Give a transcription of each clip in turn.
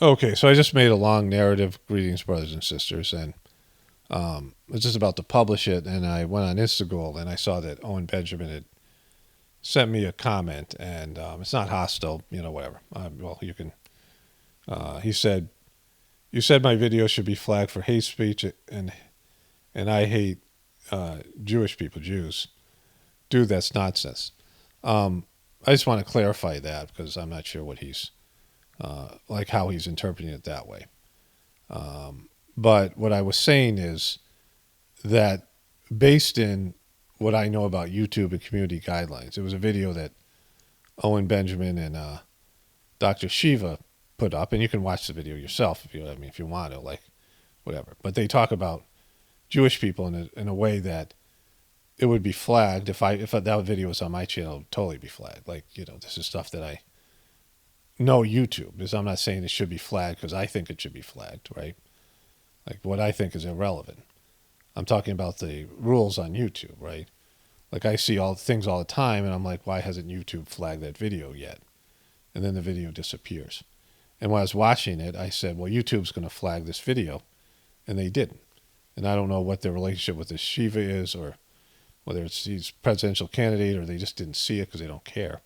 Okay, so I just made a long narrative. Greetings, brothers and sisters, and I was just about to publish it, and I went on Instagram, and I saw that Owen Benjamin had sent me a comment, and it's not hostile, whatever. Well, you can. He said, "You said my video should be flagged for hate speech, and I hate Jewish people, Jews. Dude, that's nonsense." I just want to clarify that because I'm not sure what he's like how he's interpreting it that way. But what I was saying is that based in what I know about YouTube and community guidelines, it was a video that Owen Benjamin and Dr. Shiva put up, and you can watch the video yourself if you want to, like whatever. But they talk about Jewish people in a way that it would be flagged if that video was on my channel. It would totally be flagged. Like this is stuff that I know YouTube is. I'm not saying it should be flagged because I think it should be flagged, right? Like what I think is irrelevant. I'm talking about the rules on YouTube, right? Like I see all things all the time, and I'm like, why hasn't YouTube flagged that video yet? And then the video disappears. And when I was watching it, I said, well, YouTube's going to flag this video, and they didn't. And I don't know what their relationship with this Shiva is, or whether it's he's presidential candidate, or they just didn't see it because they don't care.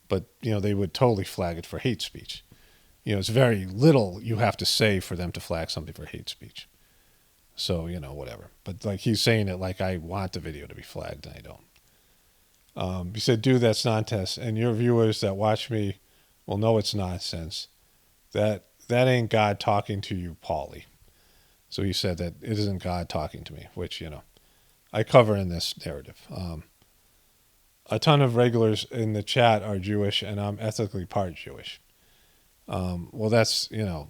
But they would totally flag it for hate speech. It's very little you have to say for them to flag something for hate speech. So, whatever. But like he's saying it like I want the video to be flagged, and I don't. He said, dude, that's nonsense. And your viewers that watch me will know it's nonsense. That ain't God talking to you, Paulie. So he said that it isn't God talking to me, which, I cover in this narrative. A ton of regulars in the chat are Jewish, and I'm ethically part Jewish. Well, that's,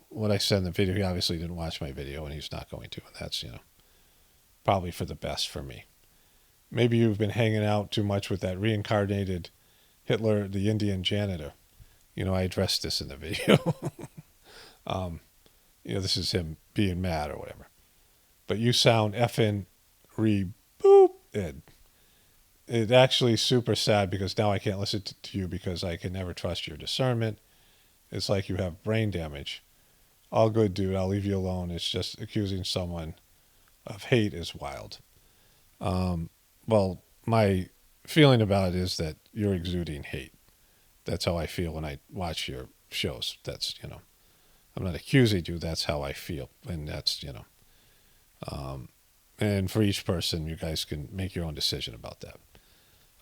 what I said in the video. He obviously didn't watch my video, and he's not going to. And that's, probably for the best for me. Maybe you've been hanging out too much with that reincarnated Hitler, the Indian janitor. I addressed this in the video. This is him being mad or whatever. But you sound effing rebooped. It's actually super sad because now I can't listen to you because I can never trust your discernment. It's like you have brain damage. All good, dude. I'll leave you alone. It's just accusing someone of hate is wild. Well, my feeling about it is that you're exuding hate. That's how I feel when I watch your shows. That's, I'm not accusing you. That's how I feel. And that's, and for each person, you guys can make your own decision about that.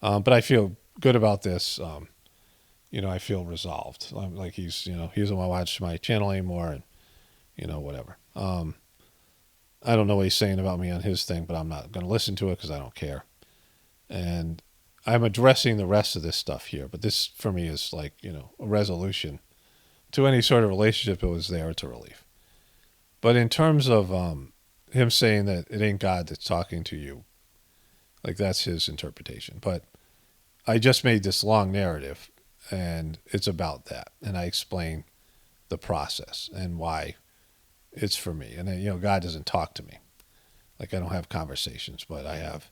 But I feel good about this. I feel resolved. I'm like he doesn't want to watch my channel anymore, and whatever. I don't know what he's saying about me on his thing, but I'm not going to listen to it because I don't care. And I'm addressing the rest of this stuff here, but this for me is like a resolution to any sort of relationship that was there. It's a relief. But in terms of him saying that it ain't God that's talking to you, like that's his interpretation. But I just made this long narrative, and it's about that. And I explain the process and why it's for me. And then, God doesn't talk to me. Like I don't have conversations, but I have,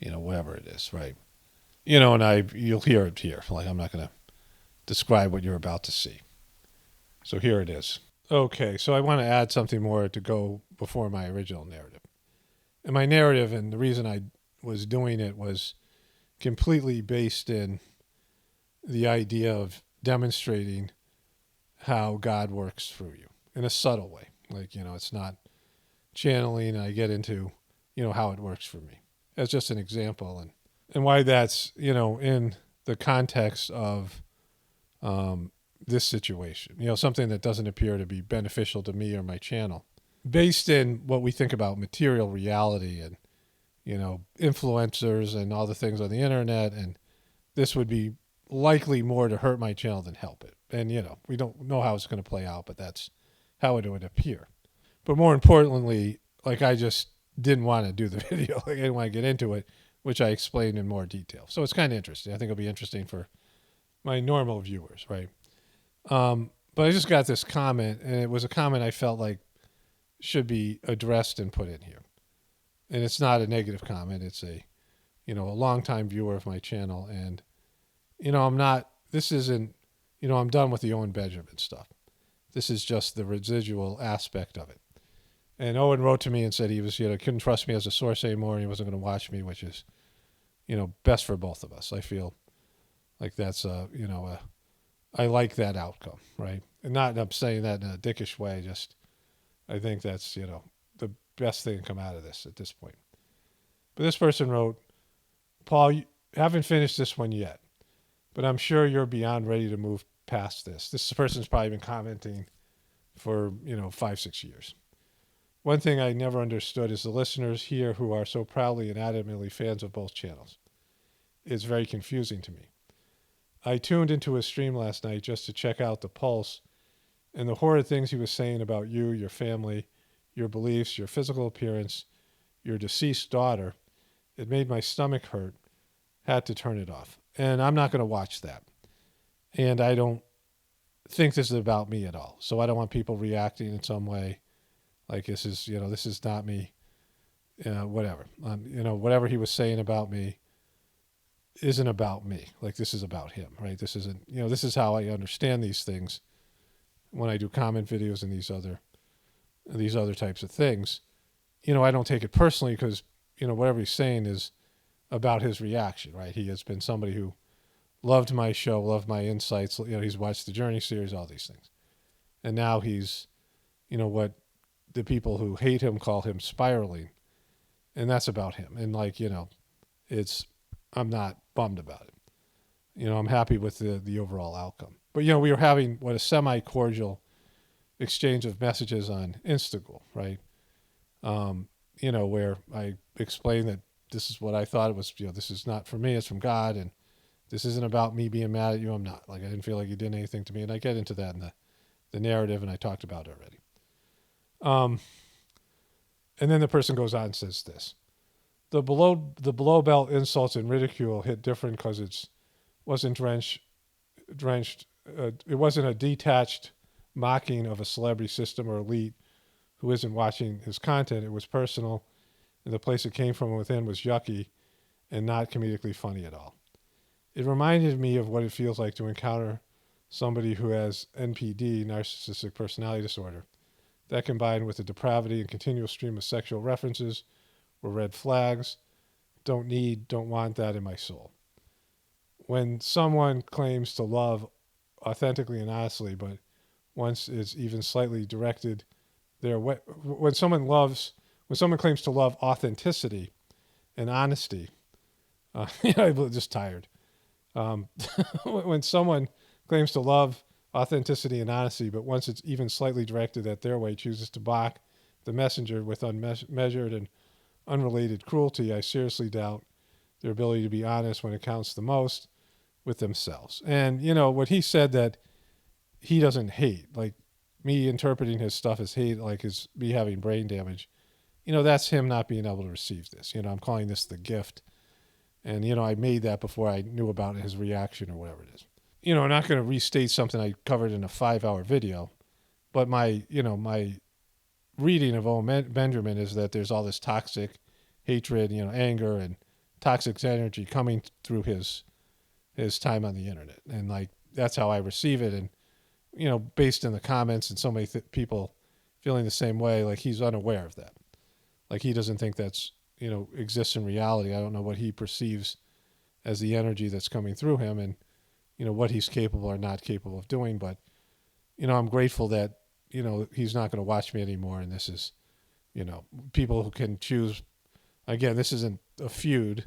whatever it is, right? And you'll hear it here. Like I'm not going to describe what you're about to see. So here it is. Okay, so I want to add something more to go before my original narrative. And my narrative, and the reason I was doing it was completely based in the idea of demonstrating how God works through you in a subtle way. Like, it's not channeling, and I get into, how it works for me. As just an example, and why that's, in the context of this situation, something that doesn't appear to be beneficial to me or my channel. Based in what we think about material reality and, influencers and all the things on the internet, and this would be likely more to hurt my channel than help it. And, we don't know how it's going to play out, but that's how it would appear. But more importantly, like I just didn't want to do the video. Like I didn't want to get into it, which I explained in more detail. So it's kind of interesting. I think it'll be interesting for my normal viewers, right? But I just got this comment, and it was a comment I felt like should be addressed and put in here. And it's not a negative comment. It's a longtime viewer of my channel. And, I'm done with the Owen Benjamin stuff. This is just the residual aspect of it. And Owen wrote to me and said he was, couldn't trust me as a source anymore and he wasn't going to watch me, which is, best for both of us. I feel like that's, I like that outcome, right? And not, I'm saying that in a dickish way, just, I think that's, the best thing to come out of this at this point. But this person wrote, Paul, you haven't finished this one yet, but I'm sure you're beyond ready to move past this. This person's probably been commenting for, 5-6 years. One thing I never understood is the listeners here who are so proudly and adamantly fans of both channels. It's very confusing to me. I tuned into his stream last night just to check out the pulse and the horrid things he was saying about you, your family, your beliefs, your physical appearance, your deceased daughter. It made my stomach hurt. Had to turn it off. And I'm not going to watch that. And I don't think this is about me at all. So I don't want people reacting in some way like this is not me, whatever. Whatever he was saying about me isn't about me. Like, this is about him, right? This isn't, this is how I understand these things when I do comment videos and these other types of things. I don't take it personally because, whatever he's saying is about his reaction, right? He has been somebody who loved my show, loved my insights. He's watched the Journey series, all these things. And now he's, what the people who hate him call him spiraling. And that's about him. And I'm not bummed about it. I'm happy with the overall outcome. But, we were having a semi-cordial exchange of messages on Instagram, right? Where I explained that this is what I thought it was, this is not for me, it's from God, and this isn't about me being mad at you. I'm not. I didn't feel like you did anything to me, and I get into that in the narrative, and I talked about it already. And then the person goes on and says this. The below belt insults and ridicule hit different because it wasn't it wasn't a detached mocking of a celebrity system or elite who isn't watching his content. It was personal, and the place it came from within was yucky and not comedically funny at all. It reminded me of what it feels like to encounter somebody who has NPD, narcissistic personality disorder. That combined with the depravity and continual stream of sexual references were red flags. Don't want that in my soul. When someone claims to love authentically and honestly, but once it's even slightly directed their way, when someone claims to love authenticity and honesty, I'm just tired. When someone claims to love authenticity and honesty, but once it's even slightly directed at their way, chooses to mock the messenger with unmeasured and unrelated cruelty, I seriously doubt their ability to be honest when it counts the most with themselves. And, what he said that he doesn't hate, like me interpreting his stuff as hate, like as me having brain damage, that's him not being able to receive this. I'm calling this the gift. And, I made that before I knew about his reaction or whatever it is. I'm not going to restate something I covered in a 5-hour video, but my reading of Owen Benjamin is that there's all this toxic hatred, anger and toxic energy coming through his time on the internet. And that's how I receive it. And, based in the comments and so many people feeling the same way, like he's unaware of that. Like he doesn't think that's, exists in reality. I don't know what he perceives as the energy that's coming through him and, what he's capable or not capable of doing. But, I'm grateful that, he's not going to watch me anymore. And this is, people who can choose. Again, this isn't a feud.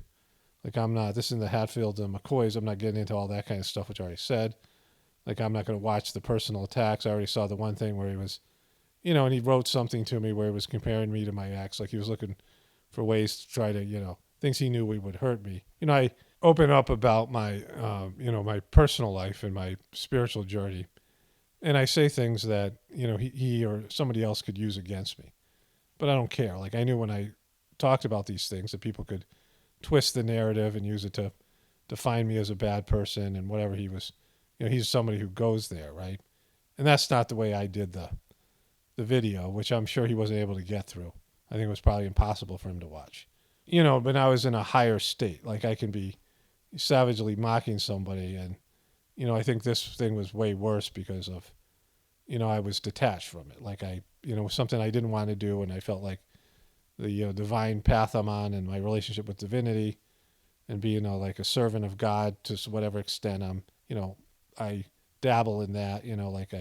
Like this isn't the Hatfield and McCoys. I'm not getting into all that kind of stuff, which I already said. Like I'm not going to watch the personal attacks. I already saw the one thing where he was, and he wrote something to me where he was comparing me to my ex. Like he was looking for ways to try to, things he knew would hurt me. I open up about my, my personal life and my spiritual journey. And I say things that, he or somebody else could use against me. But I don't care. Like I knew when I talked about these things that people could twist the narrative and use it to define me as a bad person and whatever he was. He's somebody who goes there, right? And that's not the way I did the video, which I'm sure he wasn't able to get through. I think it was probably impossible for him to watch. But I was in a higher state. Like I can be savagely mocking somebody. And, I think this thing was way worse because of, I was detached from it. Like something I didn't want to do, and I felt like the divine path I'm on and my relationship with divinity and being like a servant of God to whatever extent I dabble in that. Like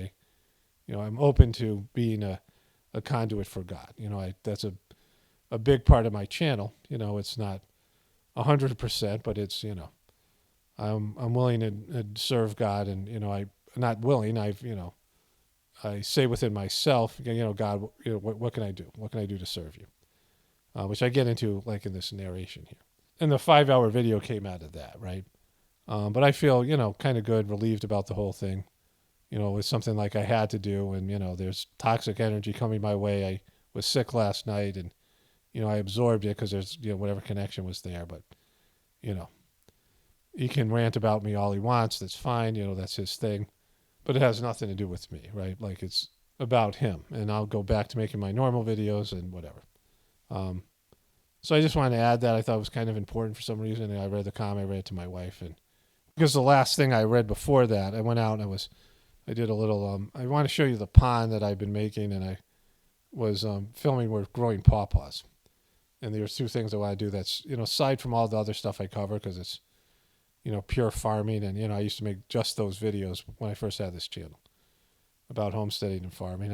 I'm open to being a conduit for God. That's a big part of my channel. It's not 100%, but it's I'm willing to serve God, and I not willing. I say within myself, God, what can I do? What can I do to serve you? Which I get into like in this narration here. And the 5 hour video came out of that, right? But I feel kind of good, relieved about the whole thing. It was something like I had to do, and there's toxic energy coming my way. I was sick last night, and I absorbed it because there's whatever connection was there. But you know, he can rant about me all he wants. That's fine. That's his thing. But it has nothing to do with me, right? Like it's about him, and I'll go back to making my normal videos and whatever. Um, so I just wanted to add that. I thought it was kind of important for some reason. And I read the comment. I read it to my wife, and because the last thing I read before that, I went out and I did a little. I want to show you the pond that I've been making, and I was filming with growing pawpaws. And there's two things I want to do. That's aside from all the other stuff I cover, because it's pure farming, and I used to make just those videos when I first had this channel about homesteading and farming.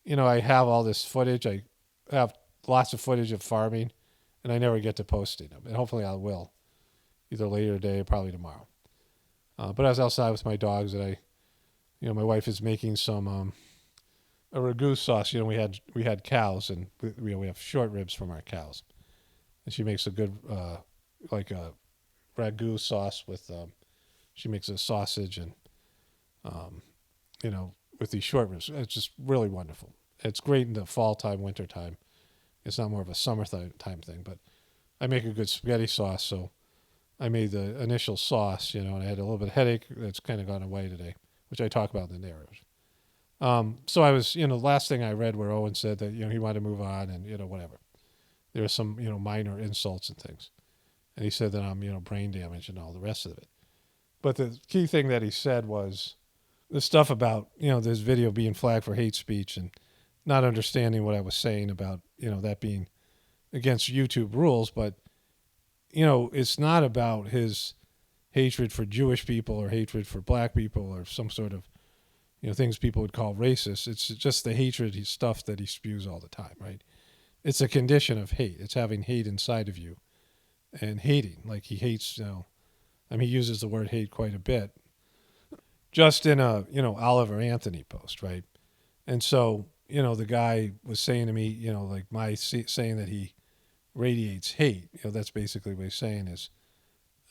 And I have all this footage. I have lots of footage of farming, and I never get to posting them. And hopefully I will, either later today or probably tomorrow. But I was outside with my dogs, and my wife is making some a ragu sauce. We had cows, and we have short ribs from our cows, and she makes a good like a ragu sauce with. She makes a sausage and um, with these short ribs. It's just really wonderful. It's great in the fall time, winter time. It's not more of a summer time thing, but I make a good spaghetti sauce, so I made the initial sauce, and I had a little bit of headache that's kind of gone away today, which I talk about in the narrative. So I was, the last thing I read where Owen said that, he wanted to move on and, whatever. There were some, minor insults and things. And he said that I'm, brain damaged and all the rest of it. But the key thing that he said was the stuff about, this video being flagged for hate speech and not understanding what I was saying about, that being against YouTube rules. But, it's not about his hatred for Jewish people or hatred for black people or some sort of, things people would call racist. It's just the hatred stuff that he spews all the time, right? It's a condition of hate. It's having hate inside of you and hating. Like he hates, he uses the word hate quite a bit just in a, Oliver Anthony post, right? And so, the guy was saying to me, like saying that he radiates hate, that's basically what he's saying is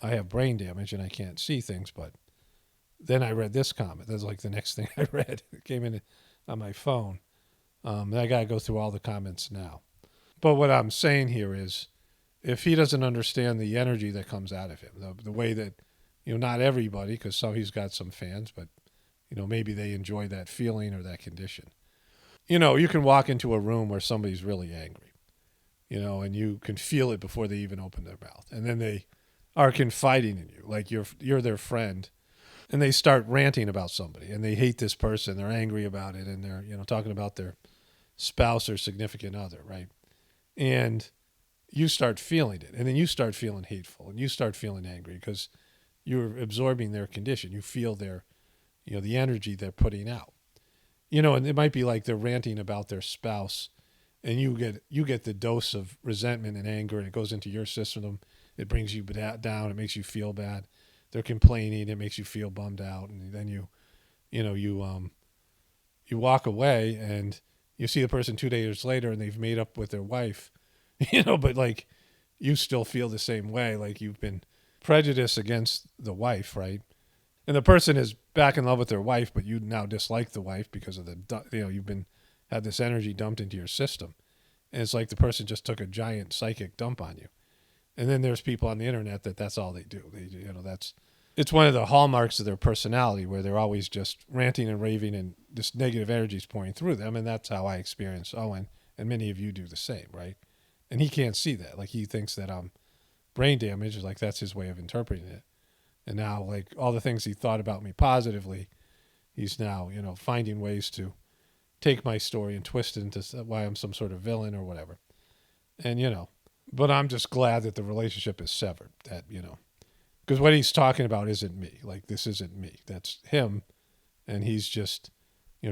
I have brain damage and I can't see things, but then I read this comment. That's like the next thing I read. It came in on my phone. And I got to go through all the comments now. But what I'm saying here is if he doesn't understand the energy that comes out of him, the way that, not everybody, because he's got some fans, but, maybe they enjoy that feeling or that condition. You can walk into a room where somebody's really angry, and you can feel it before they even open their mouth. And then they are confiding in you, like you're their friend. And they start ranting about somebody, and they hate this person. They're angry about it, and they're talking about their spouse or significant other, right? And you start feeling it, and then you start feeling hateful, and you start feeling angry because you're absorbing their condition. You feel their, the energy they're putting out, and it might be like they're ranting about their spouse, and you get the dose of resentment and anger, and it goes into your system. It brings you down. It makes you feel bad. They're complaining. It makes you feel bummed out, and then you walk away, and you see the person 2 days later, and they've made up with their wife, but like you still feel the same way, like you've been prejudiced against the wife, right? And the person is back in love with their wife, but you now dislike the wife because of you've had this energy dumped into your system, and it's like the person just took a giant psychic dump on you. And then there's people on the internet that's all they do. It's one of the hallmarks of their personality where they're always just ranting and raving and this negative energy is pouring through them. And that's how I experience Owen, and many of you do the same, right? And he can't see that. Like he thinks that I'm brain damaged, like that's his way of interpreting it. And now like all the things he thought about me positively, he's now, finding ways to take my story and twist it into why I'm some sort of villain or whatever. And, but I'm just glad that the relationship is severed. That, because what he's talking about isn't me. Like, this isn't me. That's him. And he's just,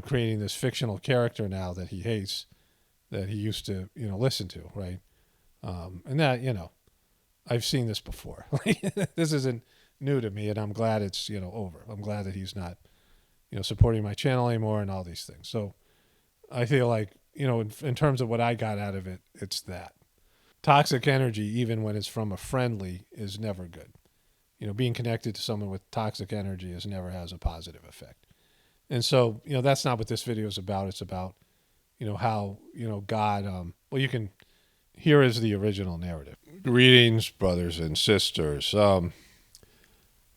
creating this fictional character now that he hates, that he used to, listen to, right? And that, I've seen this before. This isn't new to me, and I'm glad it's, over. I'm glad that he's not, supporting my channel anymore and all these things. So I feel like, in terms of what I got out of it, it's that. Toxic energy, even when it's from a friendly, is never good. Being connected to someone with toxic energy never has a positive effect. And so, that's not what this video is about. It's about, how, God, well, you can, here is the original narrative. Greetings, brothers and sisters. I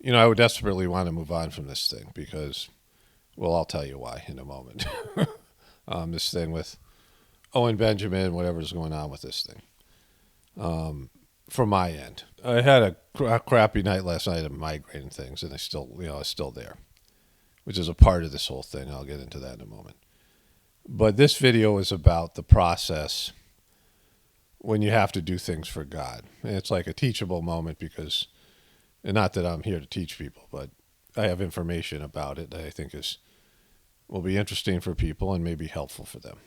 would desperately want to move on from this thing because, well, I'll tell you why in a moment. This thing with Owen Benjamin, whatever's going on with this thing. From my end, I had a crappy night last night of migraine and things, and it's still there, which is a part of this whole thing. I'll get into that in a moment. But this video is about the process when you have to do things for God. And it's like a teachable moment because, and not that I'm here to teach people, but I have information about it that I think will be interesting for people and maybe helpful for them.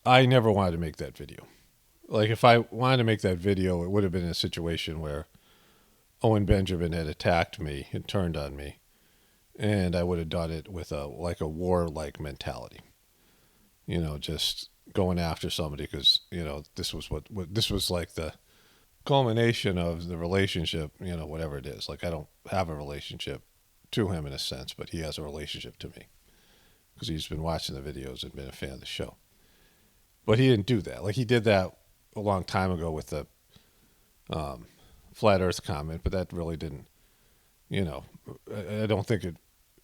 I never wanted to make that video. Like, if I wanted to make that video, it would have been in a situation where Owen Benjamin had attacked me and turned on me, and I would have done it with a war-like mentality. Just going after somebody because, this was what this was like the culmination of the relationship, whatever it is. Like, I don't have a relationship to him in a sense, but he has a relationship to me because he's been watching the videos and been a fan of the show. But he didn't do that. Like, he did that a long time ago with the flat earth comment, but that really didn't, I don't think it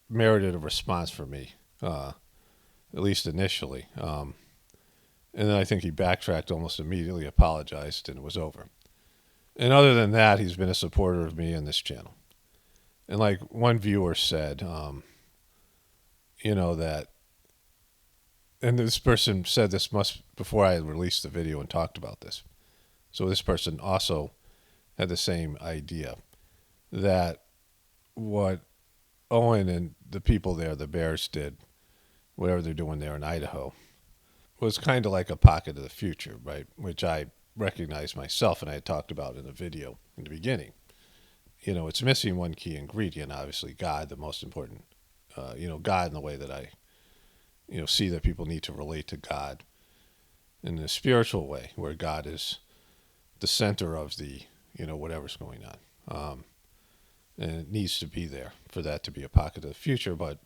merited a response from me, at least initially. And then I think he backtracked almost immediately, apologized, and it was over. And other than that, he's been a supporter of me and this channel. And like one viewer said, that, and this person said this before I had released the video and talked about this. So this person also had the same idea that what Owen and the people there, the Bears, did, whatever they're doing there in Idaho, was kind of like a pocket of the future, right? Which I recognize myself, and I had talked about in the video in the beginning. It's missing one key ingredient, obviously, God, the most important, God in the way that I, see that people need to relate to God in a spiritual way, where God is the center of the, whatever's going on. And it needs to be there for that to be a pocket of the future. But,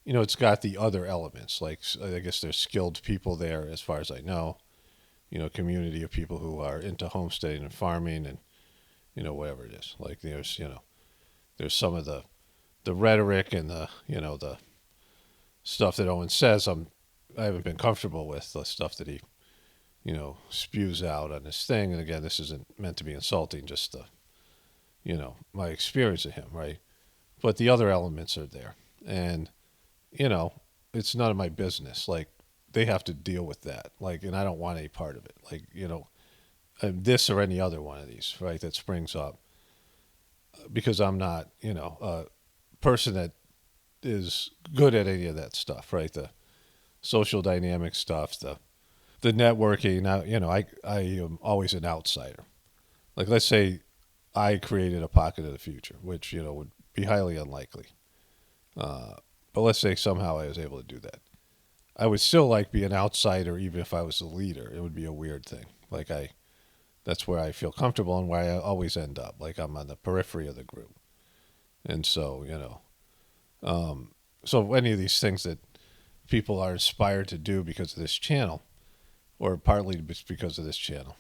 it's got the other elements. Like, I guess there's skilled people there, as far as I know, community of people who are into homesteading and farming and, whatever it is. Like, there's some of the rhetoric and the stuff that Owen says I haven't been comfortable with, the stuff that he, spews out on this thing. And again, this isn't meant to be insulting, just my experience of him, right? But the other elements are there. And, it's none of my business. Like, they have to deal with that. Like, and I don't want any part of it. Like, this or any other one of these, right, that springs up. Because I'm not, a person that is good at any of that stuff, right? The social dynamic stuff, the networking. I am always an outsider. Like, let's say I created a pocket of the future, which, would be highly unlikely. But let's say somehow I was able to do that. I would still be an outsider, even if I was the leader. It would be a weird thing. Like, that's where I feel comfortable and where I always end up. Like, I'm on the periphery of the group. And so, so any of these things that people are inspired to do because of this channel, or partly because of this channel,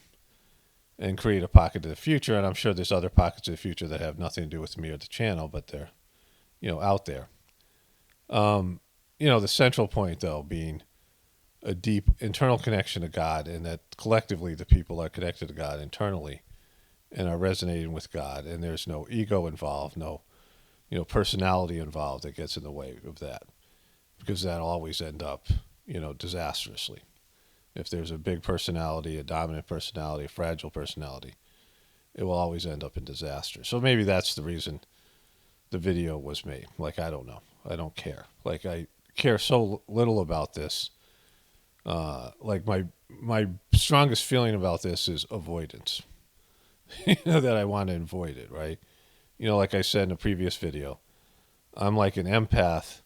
and create a pocket of the future. And I'm sure there's other pockets of the future that have nothing to do with me or the channel, but they're, out there. The central point, though, being a deep internal connection to God, and that collectively the people are connected to God internally and are resonating with God, and there's no ego involved, no personality involved that gets in the way of that, because that'll always end up, disastrously. If there's a big personality, a dominant personality, a fragile personality, it will always end up in disaster. So maybe that's the reason the video was made. Like, I don't know. I don't care. Like, I care so little about this. Like, my strongest feeling about this is avoidance. That I want to avoid it, right? Like I said in a previous video, I'm like an empath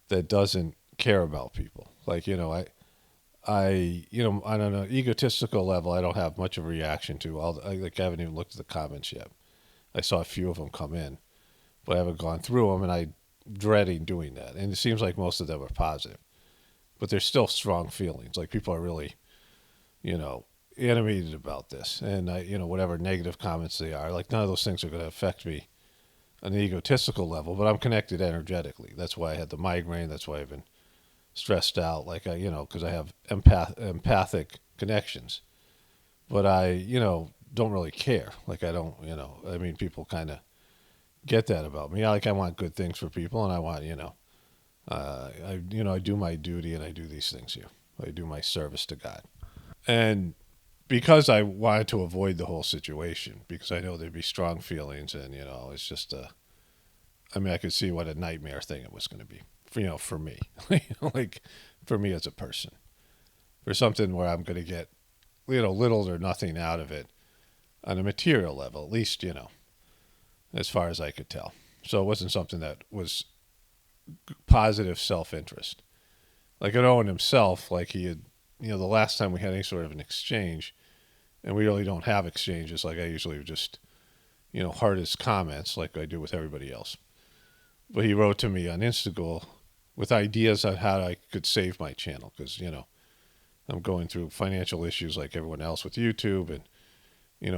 that doesn't care about people. Like, on an egotistical level, I don't have much of a reaction to all. I haven't even looked at the comments yet. I saw a few of them come in, but I haven't gone through them, and I'm dreading doing that. And it seems like most of them are positive, but there's still strong feelings. Like, people are really, animated about this, and whatever negative comments they are, like, none of those things are going to affect me on an egotistical level, but I'm connected energetically. That's why I had the migraine. That's why I've been stressed out. Like, because I have empathic connections, but I, don't really care. Like, I don't, I mean, people kind of get that about me. I want good things for people, and I want, I do my duty, and I do these things here. I do my service to God. And because I wanted to avoid the whole situation, because I know there'd be strong feelings, and it's just I could see what a nightmare thing it was going to be, for me, like, for me as a person, for something where I'm going to get, little or nothing out of it on a material level, at least, as far as I could tell. So it wasn't something that was positive self-interest. Like, Owen himself, like, he had, the last time we had any sort of an exchange, and we really don't have exchanges. Like, I usually just, heart his comments like I do with everybody else. But he wrote to me on Instagram with ideas on how I could save my channel, because, I'm going through financial issues like everyone else with YouTube, and,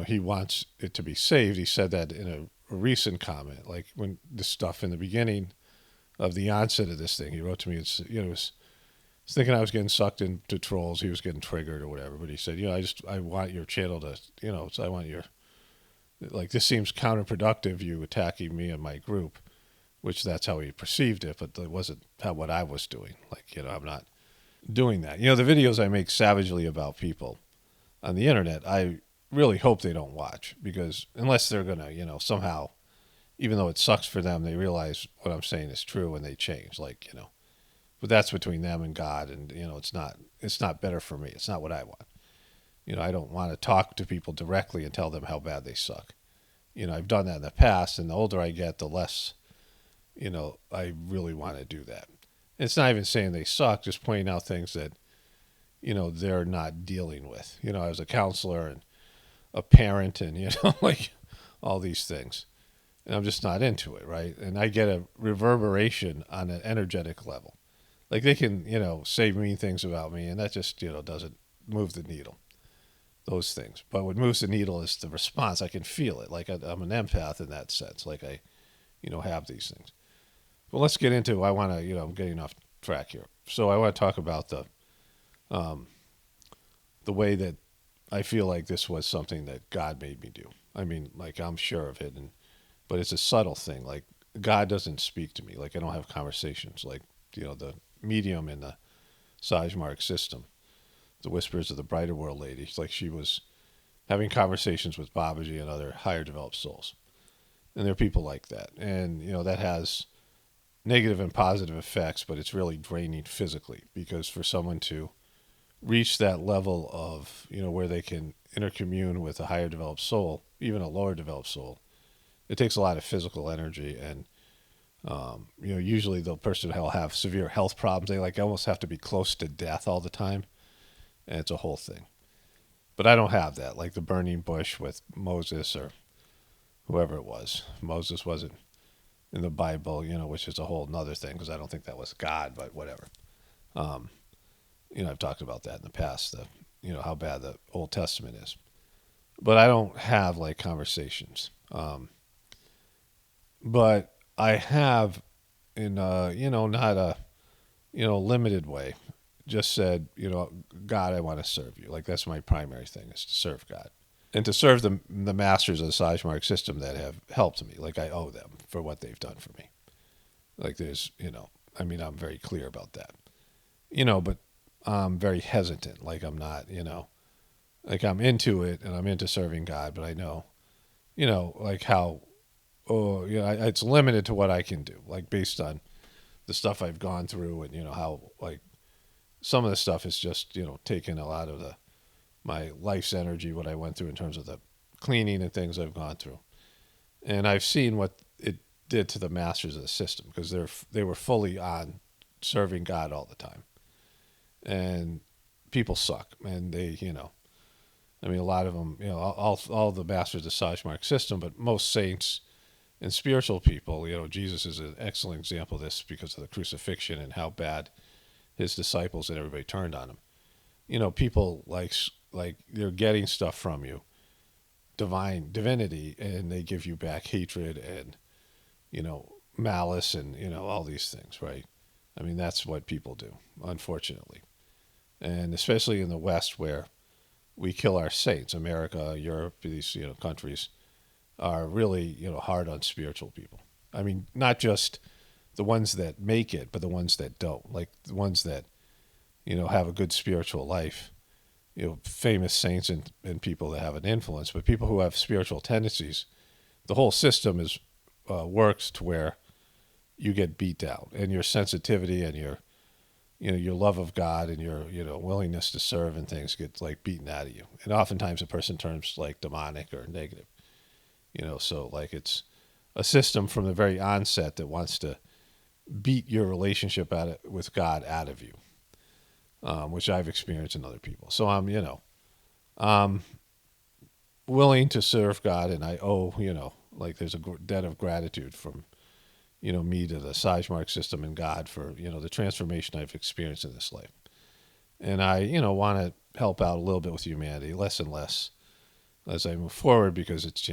he wants it to be saved. He said that in a recent comment, like, when this stuff in the beginning of the onset of this thing, he wrote to me, was thinking I was getting sucked into trolls. He was getting triggered or whatever. But he said, I want your channel to, I want your, like, this seems counterproductive, you attacking me and my group, which that's how he perceived it, but it wasn't what I was doing. Like, I'm not doing that. The videos I make savagely about people on the internet, I really hope they don't watch, because unless they're going to, somehow, even though it sucks for them, they realize what I'm saying is true and they change, like, but that's between them and God, and it's not better for me. It's not what I want. I don't want to talk to people directly and tell them how bad they suck. I've done that in the past, and the older I get, the less, I really want to do that. And it's not even saying they suck, just pointing out things that, they're not dealing with. I was a counselor and a parent, and like, all these things, and I'm just not into it, right? And I get a reverberation on an energetic level. Like, they can, say mean things about me, and that just, doesn't move the needle, those things. But what moves the needle is the response. I can feel it. Like, I'm an empath in that sense. Like, I, have these things. Well, let's get into, I want to, I'm getting off track here. So I want to talk about the way that I feel like this was something that God made me do. I mean, like, I'm sure of it, but it's a subtle thing. Like, God doesn't speak to me. Like, I don't have conversations. Like, the medium in the Sajmark system, the Whispers of the Brighter World lady, like, she was having conversations with Babaji and other higher developed souls. And there are people like that. And, that has negative and positive effects, but it's really draining physically, because for someone to reach that level of, where they can intercommune with a higher developed soul, even a lower developed soul, it takes a lot of physical energy. And usually the person will have severe health problems. They, like, almost have to be close to death all the time, and it's a whole thing. But I don't have that, like the burning bush with Moses or whoever it was. Moses wasn't in the Bible, which is a whole nother thing, because I don't think that was God, but whatever. I've talked about that in the past, how bad the Old Testament is. But I don't have, like, conversations. But I have, in not a, limited way, just said, God, I want to serve you. Like, that's my primary thing, is to serve God. and to serve the masters of the Sajmark system that have helped me. Like I owe them for what they've done for me. Like there's, I mean, I'm very clear about that. But I'm very hesitant. Like I'm not, like I'm into it and I'm into serving God, but I know, like how, it's limited to what I can do. Like based on the stuff I've gone through and, how like some of the stuff is just, taken a lot of my life's energy, what I went through in terms of the cleaning and things I've gone through. And I've seen what it did to the masters of the system because they were fully on serving God all the time. And people suck. And they, I mean, a lot of them, all the masters of the Sajmark system, but most saints and spiritual people, Jesus is an excellent example of this because of the crucifixion and how bad his disciples and everybody turned on him. People like they're getting stuff from you, divinity, and they give you back hatred and malice and all these things, right? I mean, that's what people do, unfortunately, and especially in the West where we kill our saints. America, Europe, these countries are really hard on spiritual people. I mean, not just the ones that make it, but the ones that don't. Like the ones that have a good spiritual life. Famous saints and people that have an influence, but people who have spiritual tendencies, the whole system is works to where you get beat down, and your sensitivity and your love of God and your willingness to serve and things get like beaten out of you, and oftentimes a person turns like demonic or negative. So like it's a system from the very onset that wants to beat your relationship with God out of you, which I've experienced in other people. So I'm willing to serve God, and I owe, like there's a debt of gratitude from, me to the Sajmark system and God for, the transformation I've experienced in this life. And I, want to help out a little bit with humanity, less and less as I move forward because it's,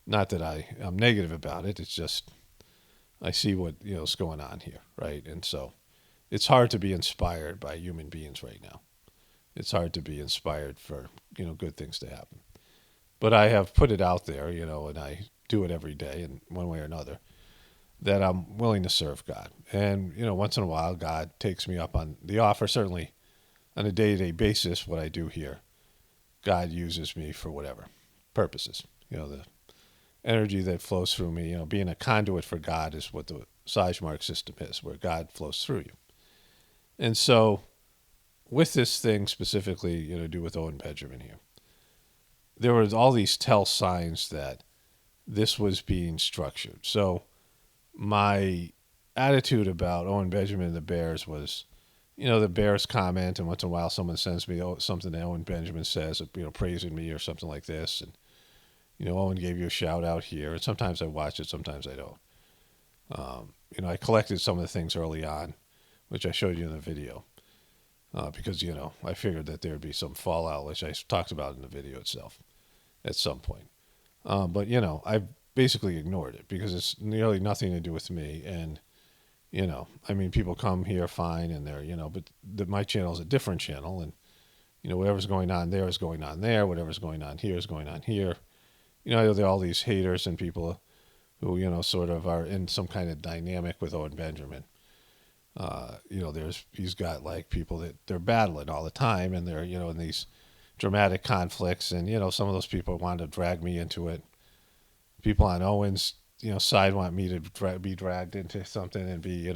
not that I'm negative about it. It's just I see what, is going on here, right? And so it's hard to be inspired by human beings right now. It's hard to be inspired for, good things to happen. But I have put it out there, and I do it every day in one way or another, that I'm willing to serve God. And, once in a while, God takes me up on the offer. Certainly on a day-to-day basis, what I do here, God uses me for whatever purposes. The energy that flows through me, being a conduit for God is what the Sajmark system is, where God flows through you. And so with this thing specifically, to do with Owen Benjamin here, there was all these tell signs that this was being structured. So my attitude about Owen Benjamin and the Bears was, the Bears comment, and once in a while someone sends me something that Owen Benjamin says, praising me or something like this. And, Owen gave you a shout out here. And sometimes I watch it, sometimes I don't. I collected some of the things early on, which I showed you in the video, because, I figured that there would be some fallout, which I talked about in the video itself at some point. But, I basically ignored it because it's nearly nothing to do with me. And, I mean, people come here fine and they're, but my channel is a different channel. And, whatever's going on there is going on there. Whatever's going on here is going on here. There are all these haters and people who, sort of are in some kind of dynamic with Owen Benjamin. He's got like people that they're battling all the time and they're, in these dramatic conflicts. And, some of those people want to drag me into it. People on Owen's, side want me to be dragged into something and be,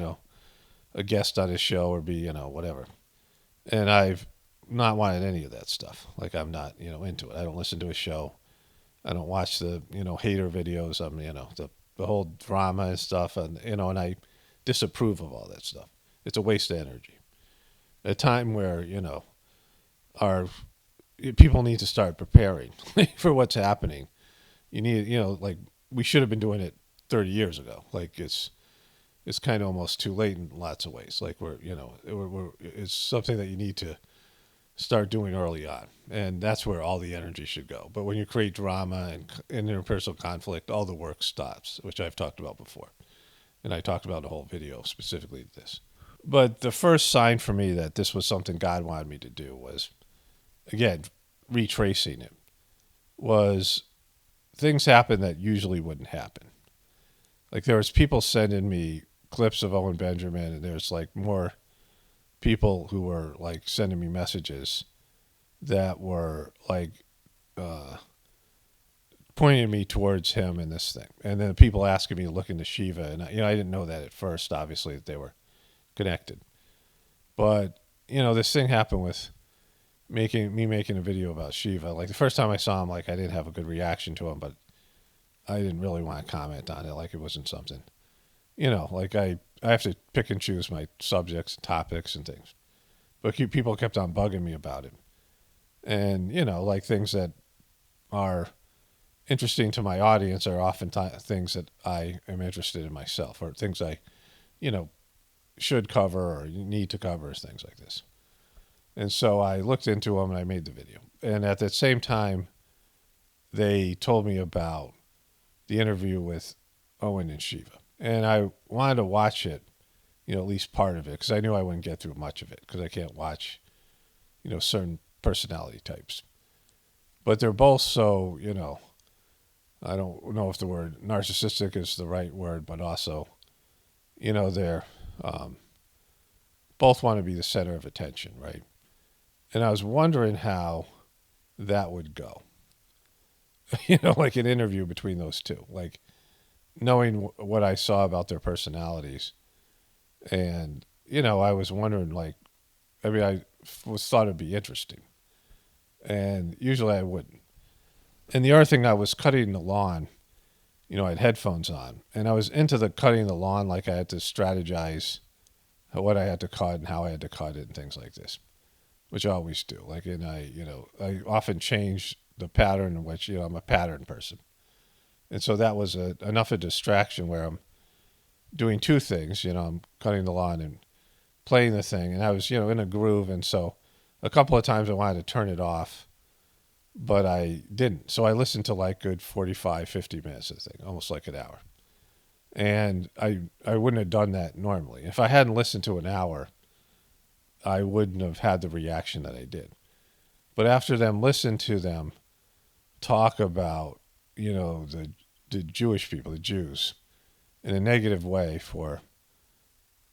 a guest on his show or be, whatever. And I've not wanted any of that stuff. Like I'm not, into it. I don't listen to his show. I don't watch the, hater videos. I'm, the whole drama and stuff. And, and I disapprove of all that stuff. It's a waste of energy. At a time where, our people need to start preparing for what's happening. You need, like we should have been doing it 30 years ago. Like it's kind of almost too late in lots of ways. Like it's something that you need to start doing early on. And that's where all the energy should go. But when you create drama and interpersonal conflict, all the work stops, which I've talked about before. And I talked about the whole video specifically this. But the first sign for me that this was something God wanted me to do was, again, retracing it. was things happened that usually wouldn't happen. Like there was people sending me clips of Owen Benjamin, and there's like more people who were like sending me messages that were like uh, pointing me towards him in this thing. And then people asking me to look into Shiva, and I didn't know that at first, obviously, that they were connected. But this thing happened with making a video about Shiva. Like the first time I saw him, like I didn't have a good reaction to him, but I didn't really want to comment on it. Like it wasn't something, like I have to pick and choose my subjects, topics, and things. But people kept on bugging me about it, and like things that are interesting to my audience are often things that I am interested in myself, or things I, you know, should cover or need to cover, things like this. And so I looked into them and I made the video. And at the same time, they told me about the interview with Owen and Shiva. And I wanted to watch it, at least part of it, because I knew I wouldn't get through much of it, because I can't watch, certain personality types. But they're both so, I don't know if the word narcissistic is the right word, but also, they're both want to be the center of attention, right? And I was wondering how that would go. Like an interview between those two, like knowing what I saw about their personalities. And, I was wondering, like, I was thought it'd be interesting. And usually I wouldn't. And the other thing, I was cutting the lawn, I had headphones on. And I was into the cutting the lawn, like I had to strategize what I had to cut and how I had to cut it and things like this, which I always do. Like, and I often change the pattern in which, I'm a pattern person. And so that was enough a distraction where I'm doing two things. I'm cutting the lawn and playing the thing. And I was, in a groove. And so a couple of times I wanted to turn it off, but I didn't. So I listened to like good 45, 50 minutes of the thing, almost like an hour. And I wouldn't have done that normally. If I hadn't listened to an hour, I wouldn't have had the reaction that I did. But after listen to them talk about, the Jewish people, the Jews, in a negative way for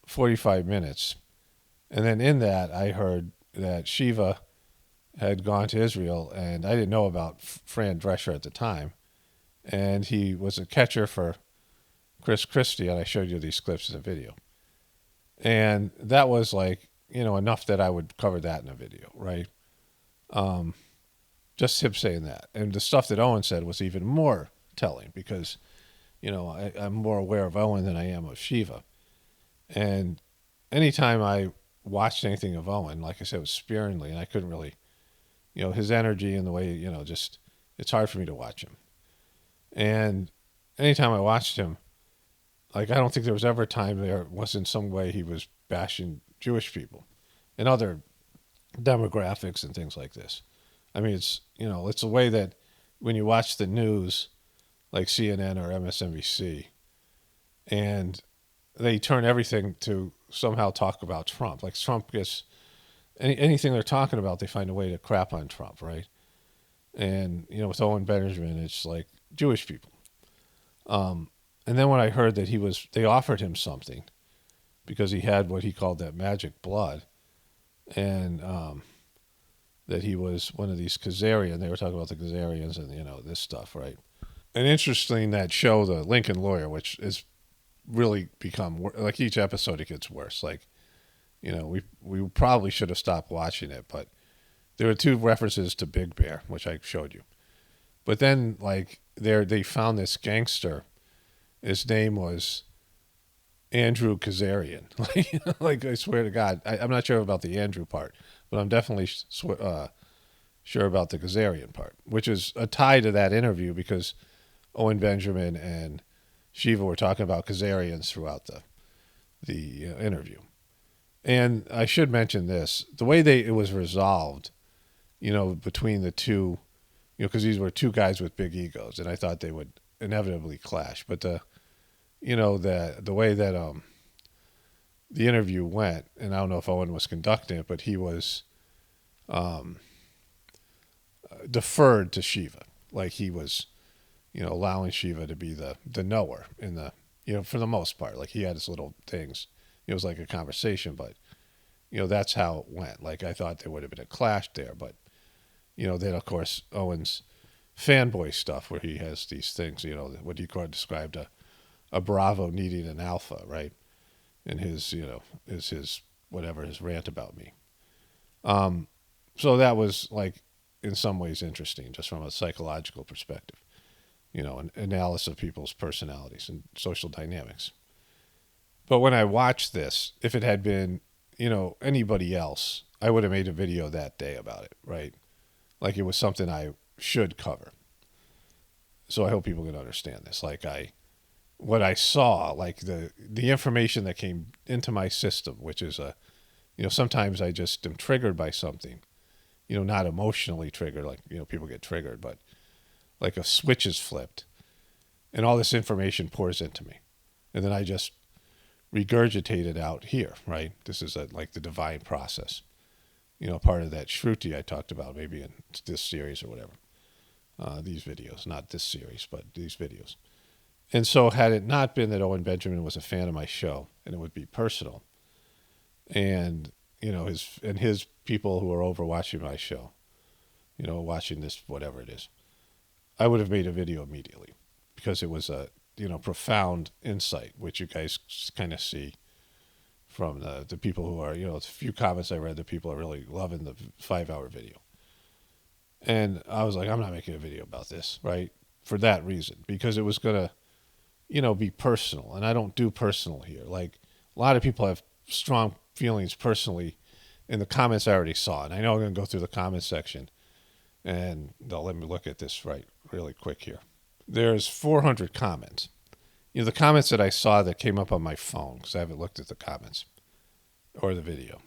45 minutes. And then in that, I heard that Shiva had gone to Israel, and I didn't know about Fran Drescher at the time. And he was a catcher for Chris Christie, and I showed you these clips in the video. And that was like, enough that I would cover that in a video, right? Just him saying that. And the stuff that Owen said was even more telling because, I'm more aware of Owen than I am of Shiva. And anytime I watched anything of Owen, like I said, it was sparingly, and I couldn't really, his energy and the way, just, it's hard for me to watch him. And anytime I watched him, like, I don't think there was ever a time there wasn't some way he was bashing Jewish people and other demographics and things like this. I mean, it's a way that when you watch the news, like CNN or MSNBC, and they turn everything to somehow talk about Trump. Like Trump gets anything they're talking about, they find a way to crap on Trump, right? And with Owen Benjamin, it's like Jewish people. And then when I heard that they offered him something because he had what he called that magic blood, and that he was one of these Khazarian. They were talking about the Khazarians and this stuff, right? And interesting, that show, The Lincoln Lawyer, which is really become like each episode it gets worse. Like, we probably should have stopped watching it, but there were two references to Big Bear, which I showed you. But then like they found this gangster. His name was Andrew Kazarian. Like I swear to God, I'm not sure about the Andrew part, but I'm definitely sure about the Kazarian part, which is a tie to that interview because Owen Benjamin and Shiva were talking about Khazarians throughout the interview. And I should mention this: the way it was resolved, between the two, because these were two guys with big egos, and I thought they would inevitably clash. But the way that the interview went, and I don't know if Owen was conducting it, but he was deferred to Shiva. like he was, allowing Shiva to be the knower in the, for the most part. Like he had his little things. It was like a conversation, but that's how it went. Like I thought there would have been a clash there, but then of course Owen's fanboy stuff where he has these things, what Decor described a Bravo needing an alpha, right? And his, is his whatever his rant about me. So that was like in some ways interesting, just from a psychological perspective, an analysis of people's personalities and social dynamics. But when I watched this, if it had been, anybody else, I would have made a video that day about it, right? Like it was something I should cover. So I hope people can understand this. Like what I saw, like the information that came into my system, which is sometimes I just am triggered by something, not emotionally triggered, like, people get triggered, but like a switch is flipped and all this information pours into me. And then I just regurgitate it out here, right? This is like the divine process, part of that Shruti I talked about, maybe in this series or whatever. These videos, not this series, but these videos. And so had it not been that Owen Benjamin was a fan of my show, and it would be personal, and, his people who are over watching my show, watching this, whatever it is, I would have made a video immediately because it was a, profound insight, which you guys kind of see from the people who are, the few comments I read, the people are really loving the 5-hour video. And I was like, I'm not making a video about this, right? For that reason, because it was going to, be personal. And I don't do personal here. Like a lot of people have strong feelings personally in the comments I already saw. And I know I'm going to go through the comments section and they'll let me look at this really quick here. There's 400 comments. The comments that I saw that came up on my phone, because I haven't looked at the comments or the video.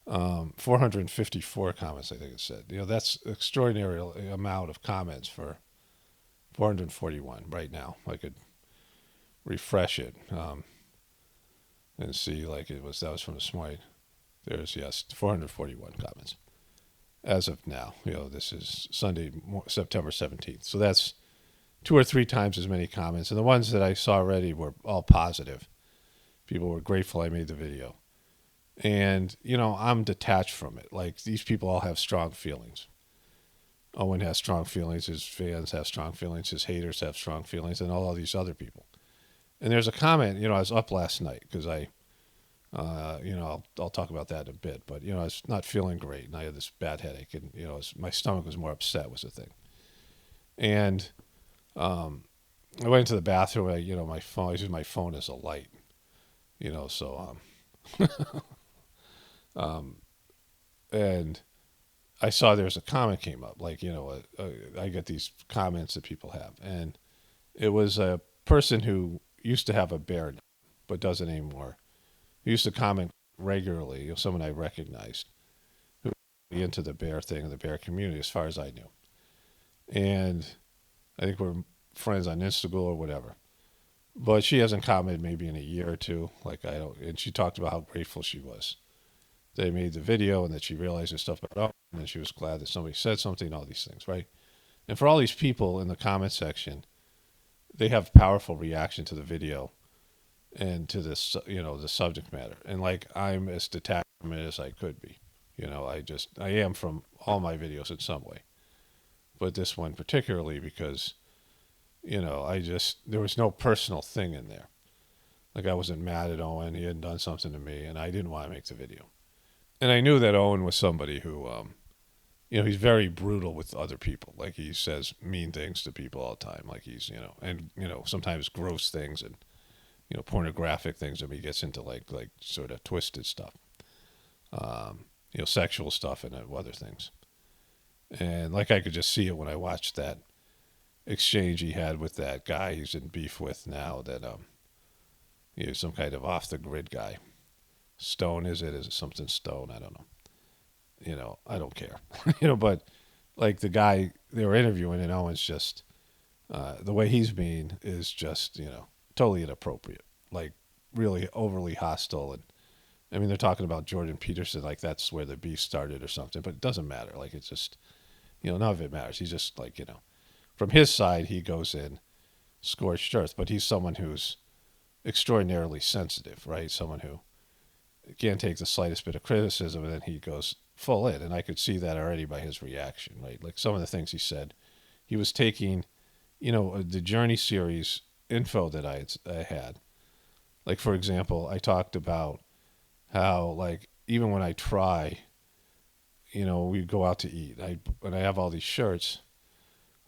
454 comments, I think it said. That's an extraordinary amount of comments for 441 right now. I could refresh it and see, like that was from this morning. There's, 441 comments as of now. This is Sunday, September 17th. So that's 2 or 3 times as many comments. And the ones that I saw already were all positive. People were grateful I made the video. And, I'm detached from it. Like, these people all have strong feelings. Owen has strong feelings. His fans have strong feelings. His haters have strong feelings. And all these other people. And there's a comment, I was up last night because I'll talk about that in a bit. But, I was not feeling great. And I had this bad headache. And, my stomach was more upset was the thing. And I went into the bathroom. My phone, I use my phone as a light. So and I saw there's a comment came up, like, I get these comments that people have, and it was a person who used to have a bear but doesn't anymore. He used to comment regularly, someone I recognized who was into the bear thing and the bear community as far as I knew. And I think we're friends on Instagram or whatever. But she hasn't commented maybe in a year or two. And she talked about how grateful she was. They made the video and that she realized this stuff about and then she was glad that somebody said something, all these things, right? And for all these people in the comment section, they have powerful reaction to the video and to this, the subject matter. And like, I'm as detached from it as I could be. I am from all my videos in some way. But this one particularly because, there was no personal thing in there. Like I wasn't mad at Owen. He hadn't done something to me and I didn't want to make the video. And I knew that Owen was somebody who, he's very brutal with other people. Like he says mean things to people all the time. Like he's, and, sometimes gross things and, pornographic things. He gets into like sort of twisted stuff, sexual stuff and other things. And like I could just see it when I watched that exchange he had with that guy he's in beef with now that, he's some kind of off the grid guy. Stone, is it something Stone? I don't know. I don't care. But like the guy they were interviewing and Owen's just, the way he's being is just, totally inappropriate. Like really overly hostile. And I mean, they're talking about Jordan Peterson, like that's where the beef started or something, but it doesn't matter. Like it's just, none of it matters. He's just like, from his side, he goes in scorched earth, but he's someone who's extraordinarily sensitive, right? Someone who can't take the slightest bit of criticism, and then he goes full in. And I could see that already by his reaction, right? Like some of the things he said, he was taking, the Journey series info that I had. Like, for example, I talked about how, like, even when I try, we go out to eat. And I have all these shirts.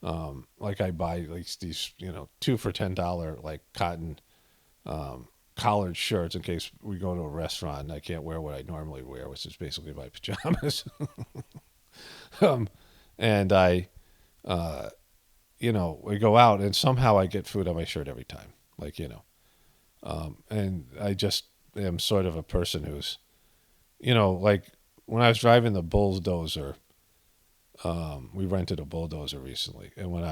Like I buy like these, 2 for $10 like cotton collared shirts in case we go to a restaurant and I can't wear what I normally wear, which is basically my pajamas. um, and we go out and somehow I get food on my shirt every time. Like, and I just am sort of a person who's, like when I was driving the bulldozer, we rented a bulldozer recently, and when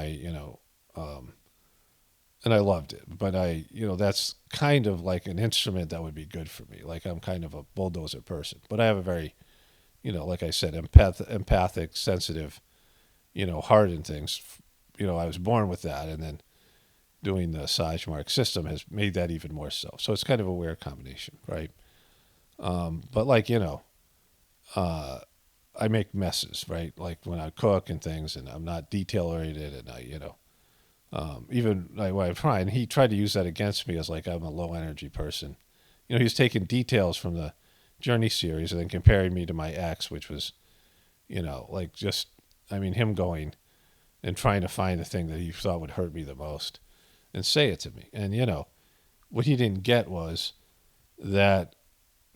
and I loved it, but that's kind of like an instrument that would be good for me. Like I'm kind of a bulldozer person, but I have a very, like I said, empathic, sensitive, heart and things. I was born with that, and then doing the Sagemark system has made that even more so. So it's kind of a weird combination, right? But like, I make messes, right? Like when I cook and things, and I'm not detail oriented, and even like when I tried, and he tried to use that against me as like I'm a low energy person. He was taking details from the Journey series and then comparing me to my ex, which was, like just, him going and trying to find the thing that he thought would hurt me the most and say it to me. And, what he didn't get was that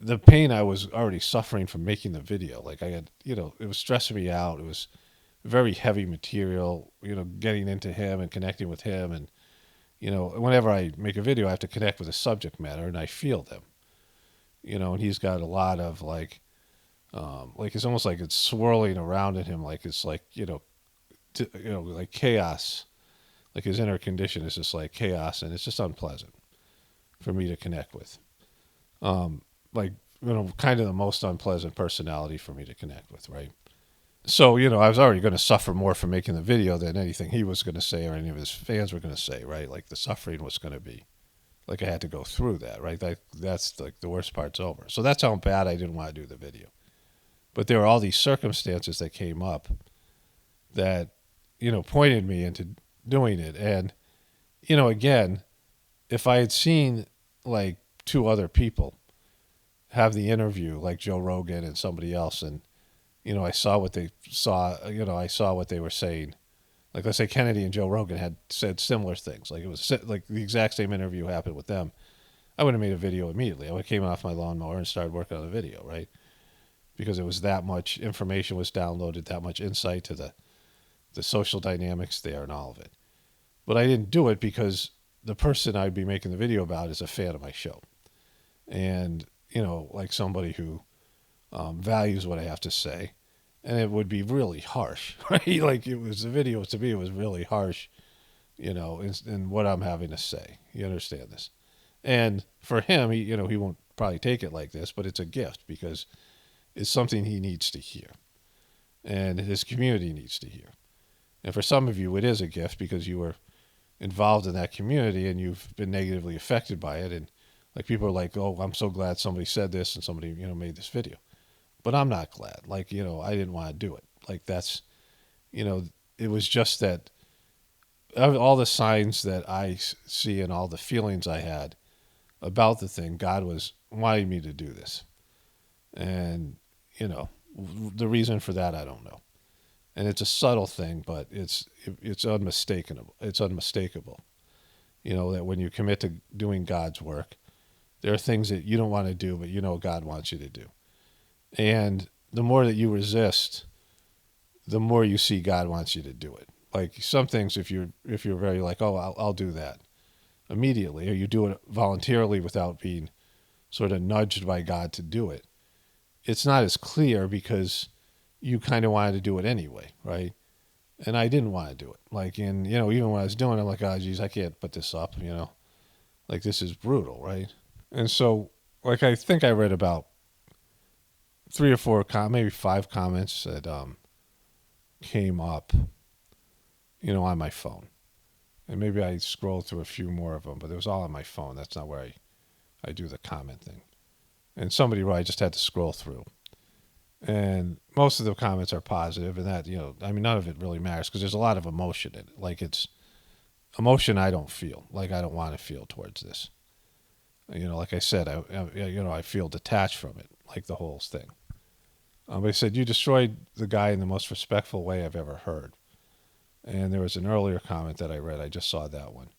the pain I was already suffering from making the video. Like I had, it was stressing me out. It was very heavy material, getting into him and connecting with him. And, whenever I make a video, I have to connect with the subject matter and I feel them, and he's got a lot of like it's almost like it's swirling around in him. Like it's like, like chaos, like his inner condition is just like chaos, and it's just unpleasant for me to connect with. Like, kind of the most unpleasant personality for me to connect with, right? So, I was already going to suffer more from making the video than anything he was going to say or any of his fans were going to say, right? Like the suffering was going to be, like I had to go through that, right? That's like the worst part's over. So that's how bad I didn't want to do the video. But there were all these circumstances that came up that, pointed me into doing it. And, again, if I had seen like 2 other people have the interview, like Joe Rogan and somebody else, and I saw what they saw. I saw what they were saying. Like let's say Kennedy and Joe Rogan had said similar things. Like it was like the exact same interview happened with them. I would have made a video immediately. I would have came off my lawnmower and started working on the video, right? Because it was that much information was downloaded, that much insight to the social dynamics there and all of it. But I didn't do it because the person I'd be making the video about is a fan of my show. And, like somebody who values what I have to say. And it would be really harsh, right? Like the video to me, it was really harsh, in what I'm having to say. You understand this? And for him, he won't probably take it like this, but it's a gift because it's something he needs to hear and his community needs to hear. And for some of you, it is a gift because you were involved in that community and you've been negatively affected by it. And like people are like, oh, I'm so glad somebody said this and somebody, made this video. But I'm not glad. Like, I didn't want to do it. Like that's, it was just that all the signs that I see and all the feelings I had about the thing, God was wanting me to do this. And, the reason for that, I don't know. And it's a subtle thing, but it's unmistakable. It's unmistakable. That when you commit to doing God's work, there are things that you don't want to do, but God wants you to do. And the more that you resist, the more you see God wants you to do it. Like some things, if you're very like, oh, I'll do that immediately, or you do it voluntarily without being sort of nudged by God to do it, it's not as clear because you kind of wanted to do it anyway, right? And I didn't want to do it. Like, and, even when I was doing it, I'm like, oh, geez, I can't put this up, like this is brutal, right? And so, like, I think I read about 3 or 4, maybe 5 comments that came up on my phone. And maybe I scrolled through a few more of them, but it was all on my phone. That's not where I do the comment thing. And somebody where I just had to scroll through. And most of the comments are positive, and that, none of it really matters because there's a lot of emotion in it. Like, it's emotion I don't feel, like I don't want to feel towards this. Like I said, I feel detached from it, like the whole thing. But he said, you destroyed the guy in the most respectful way I've ever heard. And there was an earlier comment that I read. I just saw that one.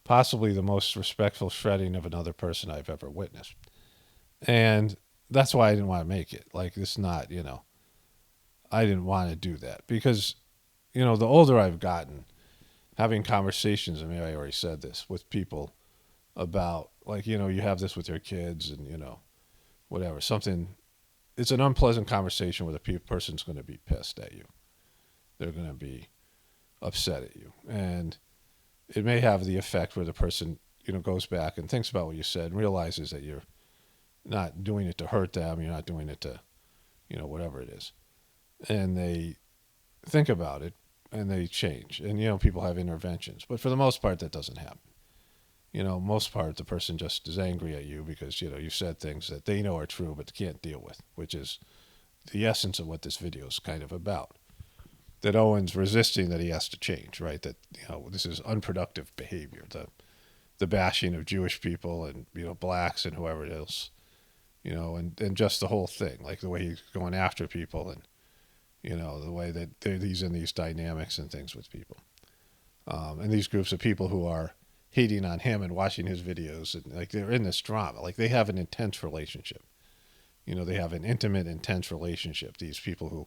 Possibly the most respectful shredding of another person I've ever witnessed. And that's why I didn't want to make it. Like, it's not, I didn't want to do that because, the older I've gotten, having conversations, and maybe I already said this, with people about, like, you have this with your kids and, whatever, something, it's an unpleasant conversation where the person's going to be pissed at you. They're going to be upset at you. And it may have the effect where the person, goes back and thinks about what you said and realizes that you're not doing it to hurt them. You're not doing it to, whatever it is. And they think about it and they change. And, people have interventions. But for the most part, that doesn't happen. Most part, the person just is angry at you because, you said things that they know are true but can't deal with, which is the essence of what this video is kind of about. That Owen's resisting that he has to change, right? That, this is unproductive behavior. The bashing of Jewish people and, blacks and whoever else, and just the whole thing, like the way he's going after people and, the way that he's in these dynamics and things with people. And these groups of people who are hating on him and watching his videos, and like they're in this drama, like they have an intense relationship. They have an intimate, intense relationship. These people who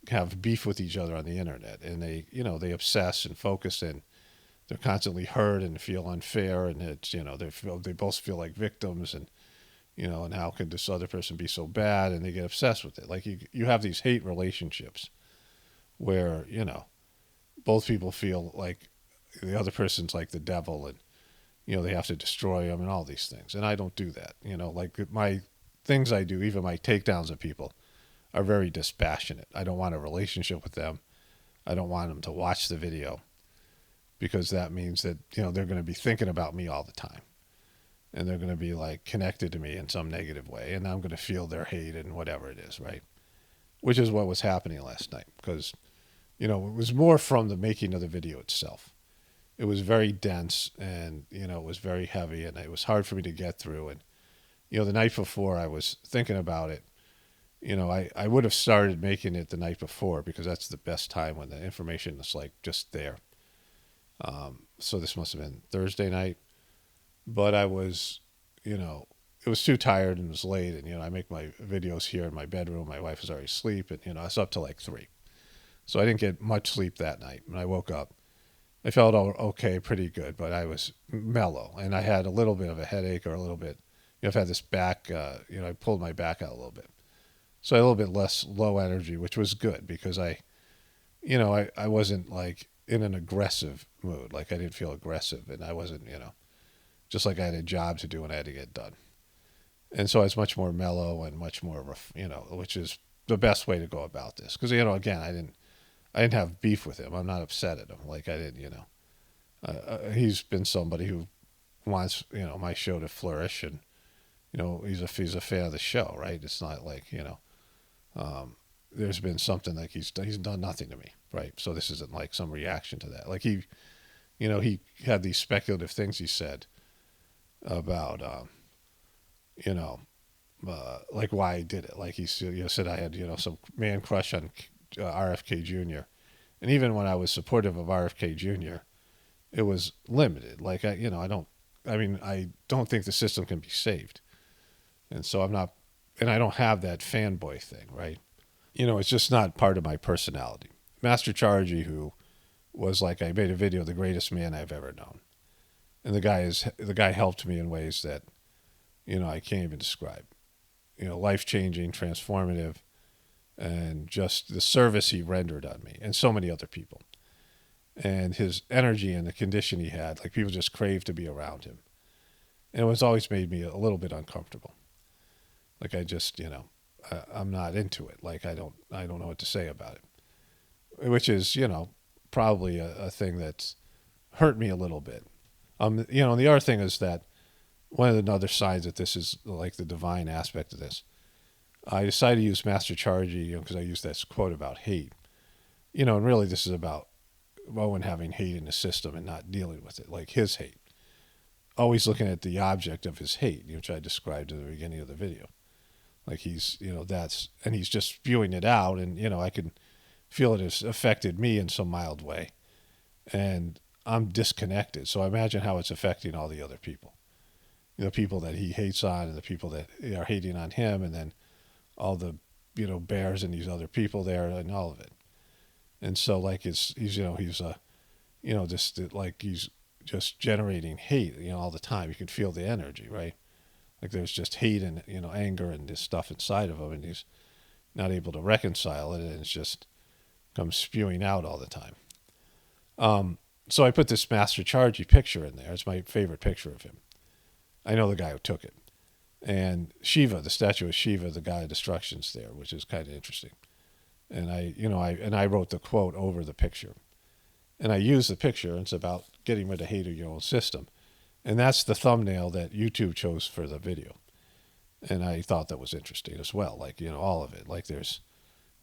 have beef with each other on the internet, and they obsess and focus, and they're constantly hurt and feel unfair, and it's, they both feel like victims, and and how could this other person be so bad, and they get obsessed with it. Like you have these hate relationships where both people feel like the other person's like the devil, and they have to destroy them and all these things. And I don't do that. Like my things I do, even my takedowns of people, are very dispassionate. I don't want a relationship with them. I don't want them to watch the video because that means that, they're going to be thinking about me all the time. And they're going to be like connected to me in some negative way. And I'm going to feel their hate and whatever it is, right? Which is what was happening last night because, it was more from the making of the video itself. It was very dense and, it was very heavy and it was hard for me to get through. And, the night before I was thinking about it, I would have started making it the night before because that's the best time when the information is like just there. So this must have been Thursday night, but I was, it was too tired and it was late. And, I make my videos here in my bedroom. My wife was already asleep and, I was up till like 3. So I didn't get much sleep that night. When I woke up, I felt okay, pretty good, but I was mellow and I had a little bit of a headache or a little bit, I've had this back, I pulled my back out a little bit. So I had a little bit less low energy, which was good because I wasn't like in an aggressive mood. Like I didn't feel aggressive and I wasn't, just like I had a job to do and I had to get done. And so I was much more mellow and much more, which is the best way to go about this. Because, again, I didn't have beef with him. I'm not upset at him. Like I didn't, he's been somebody who wants, my show to flourish and, he's a fan of the show, right? It's not like, there's been something like he's done nothing to me, right? So this isn't like some reaction to that. Like he had these speculative things he said about, like why I did it. Like he said I had, some man crush on RFK Jr. And even when I was supportive of RFK Jr., it was limited. Like I don't think the system can be saved. And so I don't have that fanboy thing, right? It's just not part of my personality. Master Chargy, who was like, I made a video, the greatest man I've ever known. And the guy helped me in ways that, I can't even describe. Life-changing, transformative, and just the service he rendered on me and so many other people. And his energy and the condition he had, like people just craved to be around him. And it was always made me a little bit uncomfortable. Like I just, I'm not into it. Like I don't know what to say about it. Which is, probably a thing that's hurt me a little bit. And the other thing is that one of the other signs that this is like the divine aspect of this. I decided to use Master Chargy, because I used that quote about hate. And really this is about Owen having hate in the system and not dealing with it, like his hate. Always looking at the object of his hate, which I described in the beginning of the video. Like he's just spewing it out, and I can feel it has affected me in some mild way, and I'm disconnected. So I imagine how it's affecting all the other people, people that he hates on, and the people that are hating on him, and then all the bears and these other people there, and all of it. And so like he's just generating hate, all the time. You can feel the energy, right? Like there's just hate and anger and this stuff inside of him, and he's not able to reconcile it, and it's just comes spewing out all the time. So I put this Master Chargy picture in there. It's my favorite picture of him. I know the guy who took it. And Shiva, the statue of Shiva, the god of destruction's there, which is kind of interesting. And I wrote the quote over the picture. And I used the picture, and it's about getting rid of hate of your own system. And that's the thumbnail that YouTube chose for the video. And I thought that was interesting as well. Like, all of it. Like there's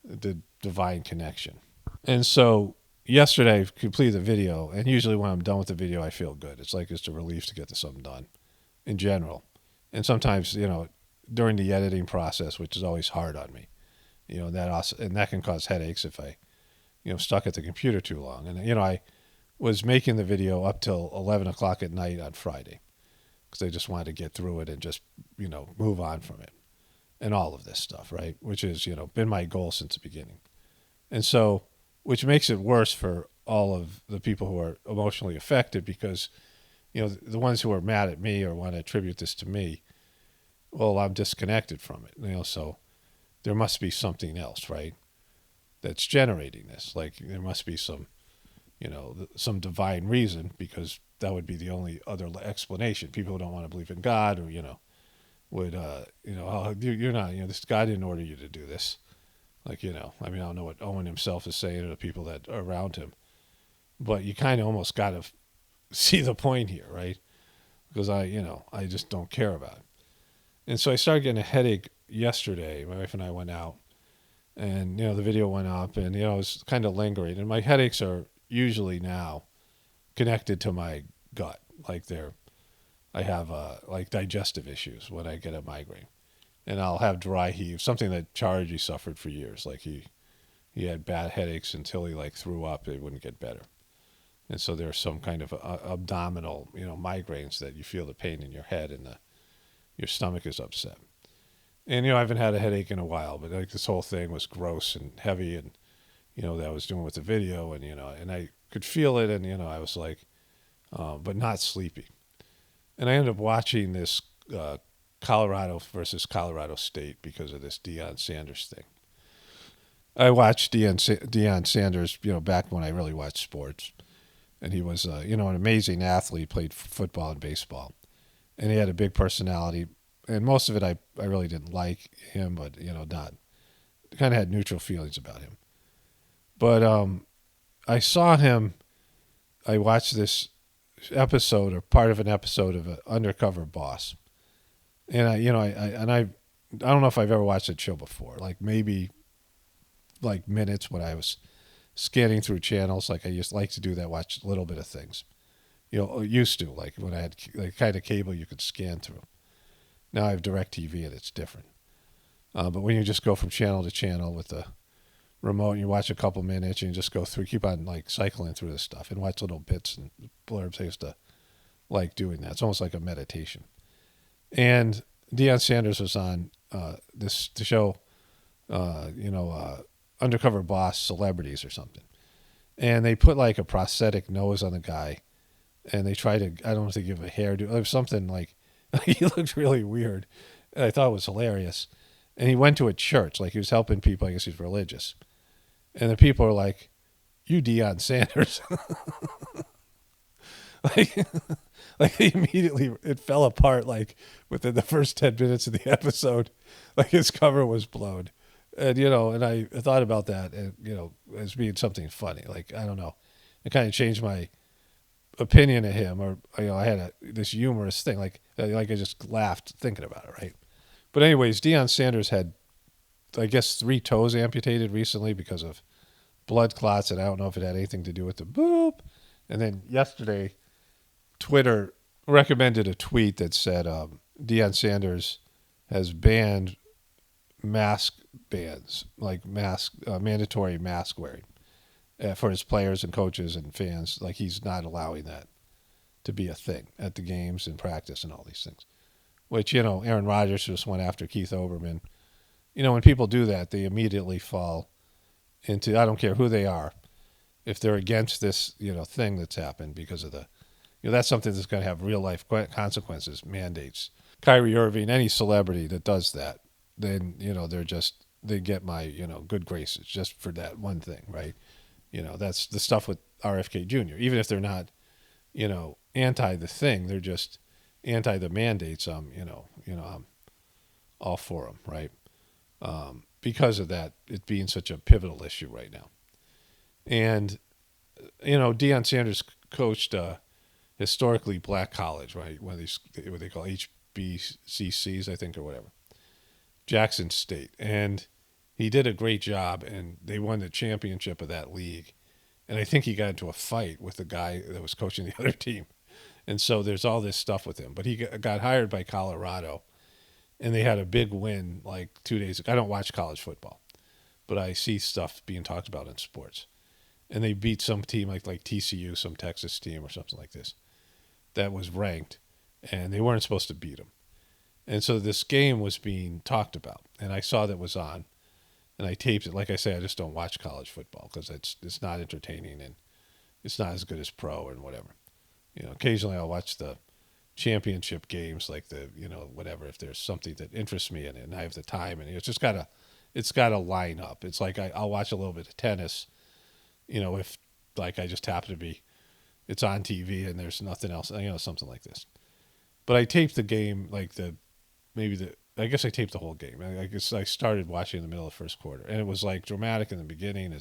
the divine connection. And so yesterday I completed the video, and usually when I'm done with the video, I feel good. It's like it's a relief to get something done in general. And sometimes, during the editing process, which is always hard on me, that can cause headaches if I, stuck at the computer too long. And, I was making the video up till 11 o'clock at night on Friday because I just wanted to get through it and just, move on from it and all of this stuff, right? Which has, been my goal since the beginning. And so, which makes it worse for all of the people who are emotionally affected because, the ones who are mad at me or want to attribute this to me, well, I'm disconnected from it, so there must be something else, right, that's generating this. Like there must be some, some divine reason, because that would be the only other explanation. People who don't want to believe in God or, would, oh, you're not, this God didn't order you to do this. Like, I don't know what Owen himself is saying to the people that are around him, but you kind of almost got to see the point here, right? Because I just don't care about it. And so I started getting a headache yesterday. My wife and I went out, and, the video went up, and, it was kind of lingering. And my headaches are usually now connected to my gut. Like I have like digestive issues when I get a migraine. And I'll have dry heave, something that Chargy suffered for years. Like he had bad headaches until he threw up. It wouldn't get better. And so there's some kind of abdominal, migraines that you feel the pain in your head and your stomach is upset. And, I haven't had a headache in a while, but this whole thing was gross and heavy, and, that I was doing with the video, and, and I could feel it, and, I was like, but not sleepy. And I ended up watching this Colorado versus Colorado State because of this Deion Sanders thing. I watched Deion Sanders, back when I really watched sports. And he was, an amazing athlete, played football and baseball. And he had a big personality. And most of it I really didn't like him, but, not. Kind of had neutral feelings about him. But I saw him, I watched this episode or part of an episode of Undercover Boss. And I don't know if I've ever watched that show before. Like maybe minutes when I was scanning through channels. Like I used to like to do that, watch a little bit of things. Used to, like when I had kind of cable you could scan through. Now I have DirecTV and it's different. But when you just go from channel to channel with the remote, and you watch a couple minutes and you just go through, keep on cycling through this stuff and watch little bits and blurbs. I used to like doing that. It's almost like a meditation. And Deion Sanders was on the show, Undercover Boss Celebrities or something. And they put a prosthetic nose on the guy, and they tried to, I don't know if they give a hairdo. It was something he looked really weird. And I thought it was hilarious. And he went to a church, he was helping people. I guess he's religious. And the people are like, "You Deion Sanders." Immediately it fell apart within the first 10 minutes of the episode. His cover was blown. And, and I thought about that and, as being something funny. I don't know. it kind of changed my opinion of him, or I had this humorous thing, like I just laughed thinking about it, right? But anyways, Deion Sanders had, I guess, 3 toes amputated recently because of blood clots, and I don't know if it had anything to do with the boop. And then yesterday, Twitter recommended a tweet that said Deion Sanders has banned mask bans, like mandatory mask wearing for his players and coaches and fans. Like he's not allowing that to be a thing at the games and practice and all these things. Which, Aaron Rodgers just went after Keith Olbermann. When people do that, they immediately fall into, I don't care who they are, if they're against this, thing that's happened because of that's something that's going to have real life consequences, mandates. Kyrie Irving, any celebrity that does that, then, they get my, good graces just for that one thing, right? That's the stuff with RFK Jr. Even if they're not, anti the thing, they're just anti the mandates. I'm all for them, right? Because of that, it being such a pivotal issue right now. And, Deion Sanders coached a historically black college, right? One of these, what they call HBCCs, I think, or whatever. Jackson State. And he did a great job, and they won the championship of that league. And I think he got into a fight with the guy that was coaching the other team. And so there's all this stuff with him. But he got hired by Colorado, and they had a big win like 2 days ago. I don't watch college football, but I see stuff being talked about in sports. And they beat some team like TCU, some Texas team or something like this, that was ranked, and they weren't supposed to beat them. And so this game was being talked about, and I saw that was on, and I taped it. Like I say, I just don't watch college football because it's not entertaining, and it's not as good as pro and whatever. Occasionally I'll watch the championship games, like the whatever, if there's something that interests me in it and I have the time, and it's gotta line up. It's like I'll watch a little bit of tennis, if like I just happen to be, it's on TV and there's nothing else, something like this. But I taped the game, I guess I taped the whole game. I guess I started watching in the middle of the first quarter, and it was like dramatic in the beginning.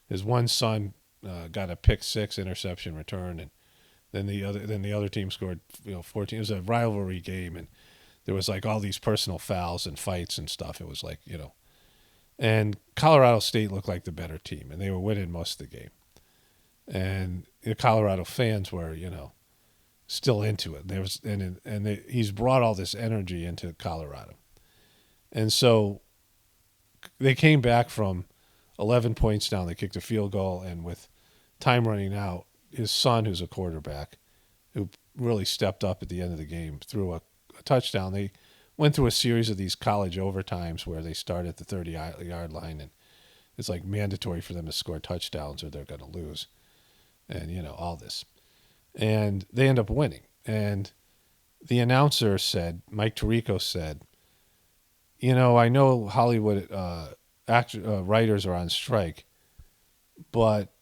His one son got a pick six interception return, and then the other team scored 14. It was a rivalry game, and there was like all these personal fouls and fights and stuff. It was like and Colorado State looked like the better team, and they were winning most of the game. And the Colorado fans were still into it. He's brought all this energy into Colorado, and so they came back from 11 points down. They kicked a field goal, and with time running out, his son, who's a quarterback, who really stepped up at the end of the game, threw a touchdown. They went through a series of these college overtimes where they start at the 30-yard line, and it's like mandatory for them to score touchdowns or they're going to lose, and all this. And they end up winning. And the announcer said, Mike Tirico said, I know Hollywood writers are on strike, but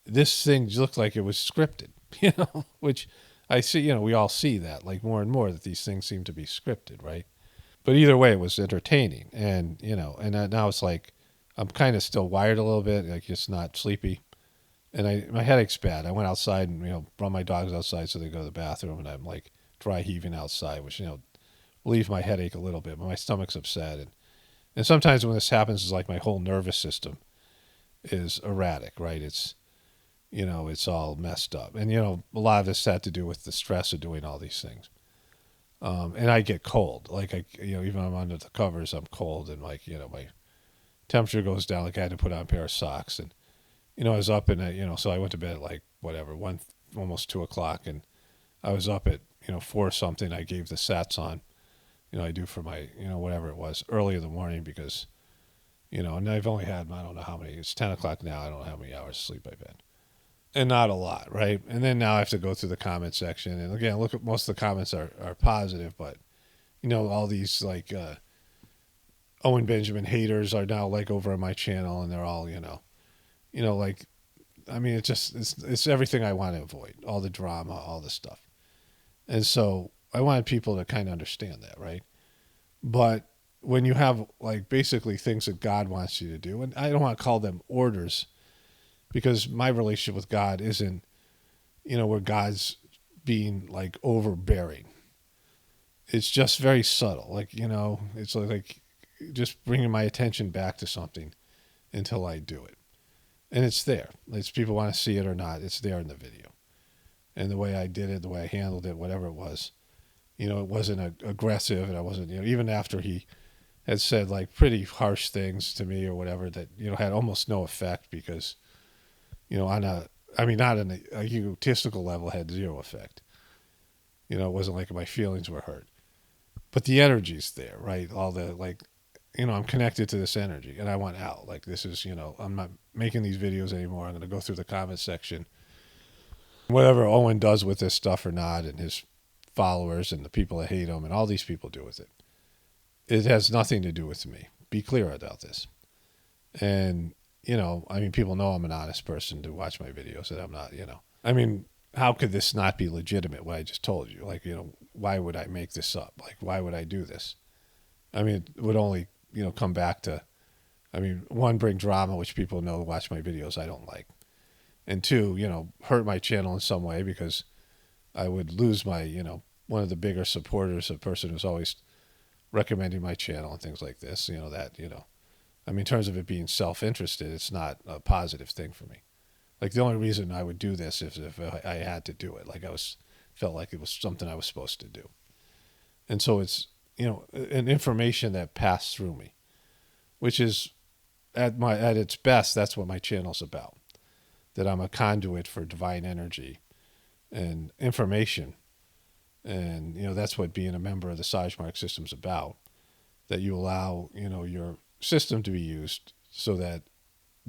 this thing looked like it was scripted, which I see, we all see that, like more and more, that these things seem to be scripted, right? But either way, it was entertaining. And, and now it's like I'm kind of still wired a little bit, like just not sleepy. And my headache's bad. I went outside and, brought my dogs outside so they go to the bathroom, and I'm like dry heaving outside, which, relieves my headache a little bit, but my stomach's upset. And sometimes when this happens, it's like my whole nervous system is erratic, right? It's, it's all messed up. And, a lot of this had to do with the stress of doing all these things. And I get cold. Like, even when I'm under the covers, I'm cold. And, like, my temperature goes down. Like, I had to put on a pair of socks. And, I was up and, so I went to bed at, like, whatever, almost 2 o'clock. And I was up at, 4 something. I gave the sats on, I do for my, whatever it was, early in the morning because, and I've only had, I don't know how many, it's 10 o'clock now. I don't know how many hours of sleep I've had. And not a lot, right? And then now I have to go through the comment section. And again, look at most of the comments are positive, but, all these like Owen Benjamin haters are now like over on my channel, and they're all, like, I mean, it's everything I want to avoid, all the drama, all the stuff. And so I wanted people to kind of understand that, right? But when you have like basically things that God wants you to do, and I don't want to call them orders, because my relationship with God isn't, where God's being like overbearing. It's just very subtle. Like, it's like just bringing my attention back to something until I do it. And it's there. It's people want to see it or not. It's there in the video. And the way I did it, the way I handled it, whatever it was, it wasn't aggressive. And I wasn't, even after he had said like pretty harsh things to me or whatever that, had almost no effect because, not on a egotistical level, had zero effect. It wasn't like my feelings were hurt. But the energy's there, right? All the like, I'm connected to this energy and I want out. Like this is, I'm not making these videos anymore. I'm going to go through the comment section. Whatever Owen does with this stuff or not, and his followers and the people that hate him and all these people do with it, it has nothing to do with me. Be clear about this. And, people know I'm an honest person to watch my videos and I'm not, how could this not be legitimate, what I just told you? Like, why would I make this up? Like, why would I do this? It would only, come back to, one, bring drama, which people know watch my videos I don't like. And two, hurt my channel in some way because I would lose my, one of the bigger supporters, a person who's always recommending my channel and things like this, in terms of it being self-interested, it's not a positive thing for me. Like the only reason I would do this is if I had to do it. Like felt like it was something I was supposed to do. And so it's, an information that passed through me, which is at its best, that's what my channel's about. That I'm a conduit for divine energy and information. And, that's what being a member of the Sagemark system is about. That you allow, your system to be used so that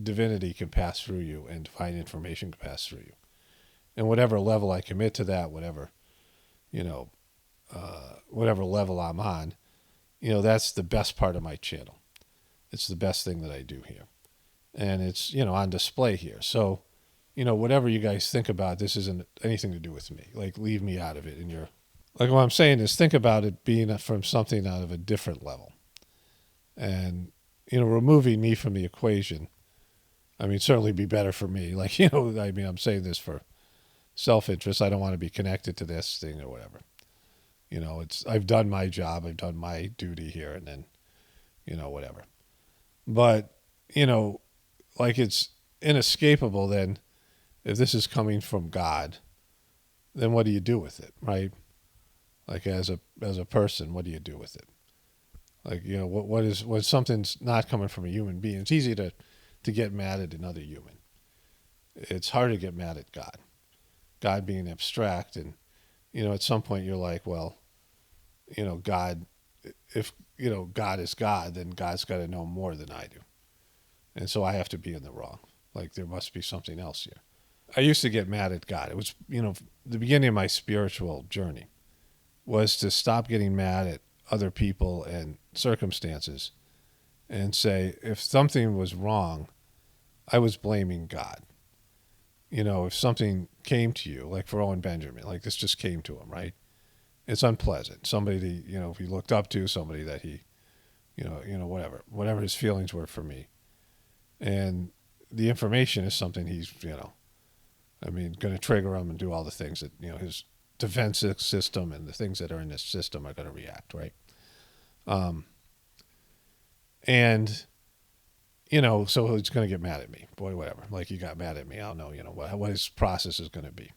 divinity can pass through you and divine information can pass through you. And whatever level I commit to that, whatever level I'm on, that's the best part of my channel. It's the best thing that I do here. And it's, on display here. So, whatever you guys think about, this isn't anything to do with me. Like, leave me out of it. And like what I'm saying is think about it being from something out of a different level. And, removing me from the equation, certainly be better for me. Like, I'm saying this for self-interest. I don't want to be connected to this thing or whatever. I've done my job. I've done my duty here and then, whatever. But, like it's inescapable then if this is coming from God, then what do you do with it, right? Like as a person, what do you do with it? Like, when something's not coming from a human being, it's easy to get mad at another human. It's hard to get mad at God. God being abstract and, at some point you're like, well, God, if, God is God, then God's got to know more than I do. And so I have to be in the wrong. Like there must be something else here. I used to get mad at God. It was, the beginning of my spiritual journey was to stop getting mad at other people and circumstances and say, if something was wrong, I was blaming God. If something came to you, like for Owen Benjamin, like this just came to him, right? It's unpleasant. Somebody that, he looked up to, somebody that he, whatever his feelings were for me. And the information is something he's, going to trigger him and do all the things that, his defense system and the things that are in this system are going to react, right? And, so he's going to get mad at me. Boy, whatever. Like he got mad at me. I don't know, what his process is going to be.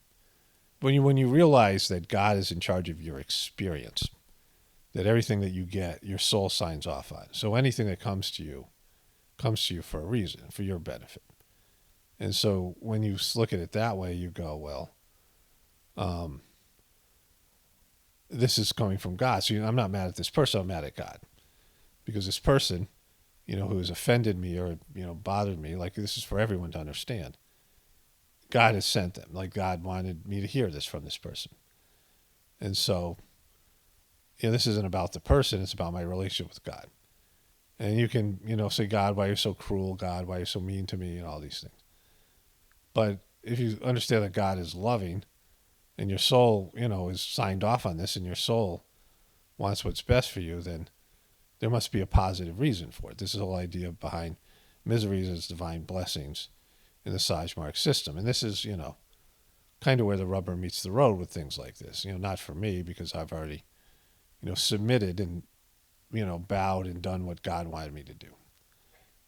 When you realize that God is in charge of your experience, that everything that you get, your soul signs off on. So anything that comes to you for a reason, for your benefit. And so when you look at it that way, you go, well, this is coming from God. So I'm not mad at this person, I'm mad at God. Because this person, who has offended me or, bothered me, like this is for everyone to understand. God has sent them. Like God wanted me to hear this from this person. And so, this isn't about the person, it's about my relationship with God. And you can, say, God, why you're so cruel? God, why you're so mean to me? And all these things. But if you understand that God is loving and your soul, is signed off on this and your soul wants what's best for you, then there must be a positive reason for it. This is the whole idea behind miseries as divine blessings in the Sajmark system. And this is, kind of where the rubber meets the road with things like this. Not for me because I've already, submitted and, bowed and done what God wanted me to do,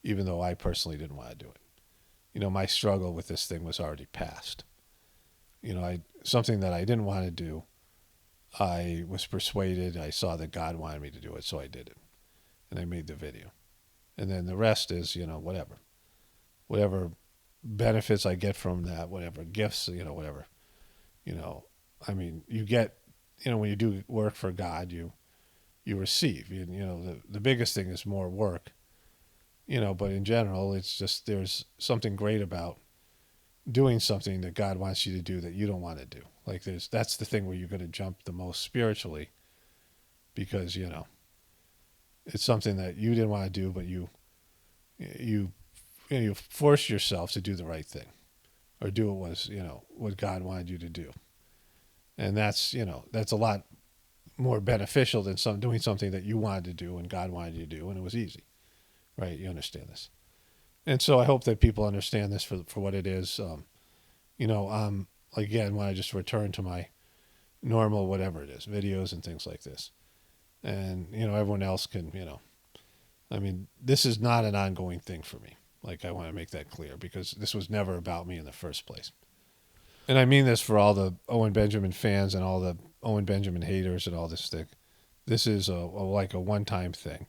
even though I personally didn't want to do it. My struggle with this thing was already past. Something that I didn't want to do, I was persuaded, I saw that God wanted me to do it, so I did it. And I made the video. And then the rest is, whatever. Whatever benefits I get from that, whatever gifts, whatever. You get, when you do work for God, you receive. The biggest thing is more work, but in general, it's just there's something great about doing something that God wants you to do that you don't want to do. Like that's the thing where you're going to jump the most spiritually because, it's something that you didn't want to do, but you force yourself to do the right thing or do what God wanted you to do. And that's a lot more beneficial than doing something that you wanted to do and God wanted you to do, and it was easy, right? You understand this. And so I hope that people understand this for what it is. Again, when I just return to my normal, whatever it is, videos and things like this. And, everyone else can, this is not an ongoing thing for me. Like, I want to make that clear because this was never about me in the first place. And I mean this for all the Owen Benjamin fans and all the Owen Benjamin haters and all this thing. This is a one-time thing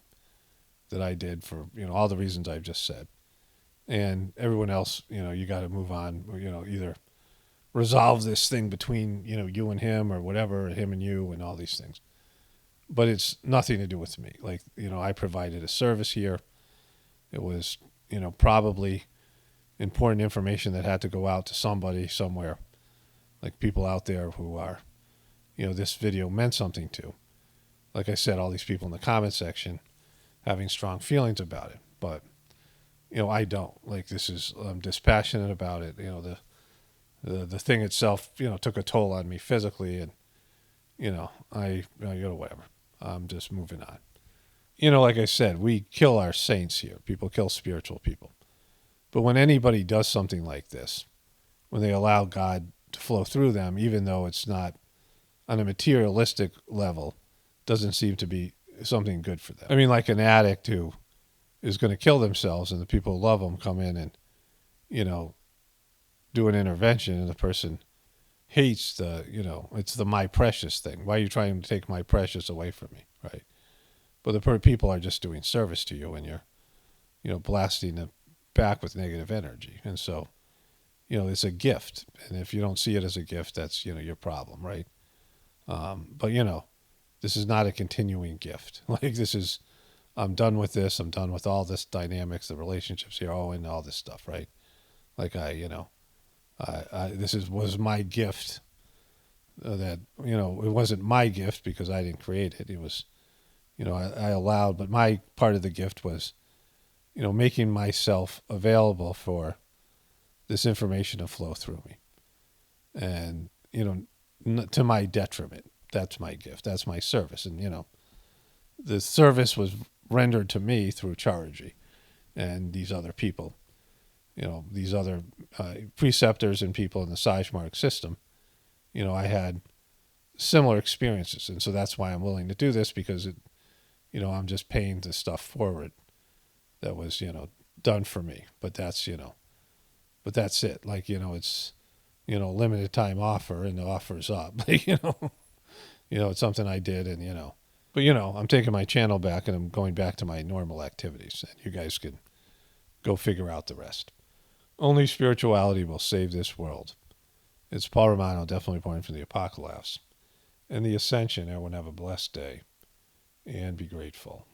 that I did for, all the reasons I've just said. And everyone else, you got to move on, either resolve this thing between, you and him or whatever, him and you and all these things. But it's nothing to do with me. Like, I provided a service here. It was, probably important information that had to go out to somebody somewhere, like people out there who are, this video meant something to. Like I said, all these people in the comment section having strong feelings about it. But, I don't. Like, I'm dispassionate about it. The thing itself, took a toll on me physically, and, whatever. I'm just moving on. Like I said, we kill our saints here. People kill spiritual people. But when anybody does something like this, when they allow God to flow through them, even though it's not on a materialistic level, doesn't seem to be something good for them. I mean, like an addict who is going to kill themselves and the people who love them come in and, do an intervention, and the person hates it's the my precious thing. Why are you trying to take my precious away from me, right? But the people are just doing service to you, and you're, blasting them back with negative energy. And so, it's a gift. And if you don't see it as a gift, that's, your problem, right? But, this is not a continuing gift. Like, I'm done with this. I'm done with all this dynamics, the relationships here, and all this stuff, right? Like was my gift that, it wasn't my gift because I didn't create it. It was, I allowed, but my part of the gift was, making myself available for this information to flow through me. And, to my detriment. That's my gift. That's my service. And, the service was rendered to me through Charity and these other people, these other preceptors and people in the Sajmark system. I had similar experiences. And so that's why I'm willing to do this, because I'm just paying this stuff forward that was, done for me. But that's, but that's it. Like, it's, limited time offer, and the offer's up. It's something I did, and, but, I'm taking my channel back and I'm going back to my normal activities, and you guys can go figure out the rest. Only spirituality will save this world. It's Paul Romano, definitely pointing from the Apocalypse. And the Ascension. Everyone have a blessed day and be grateful.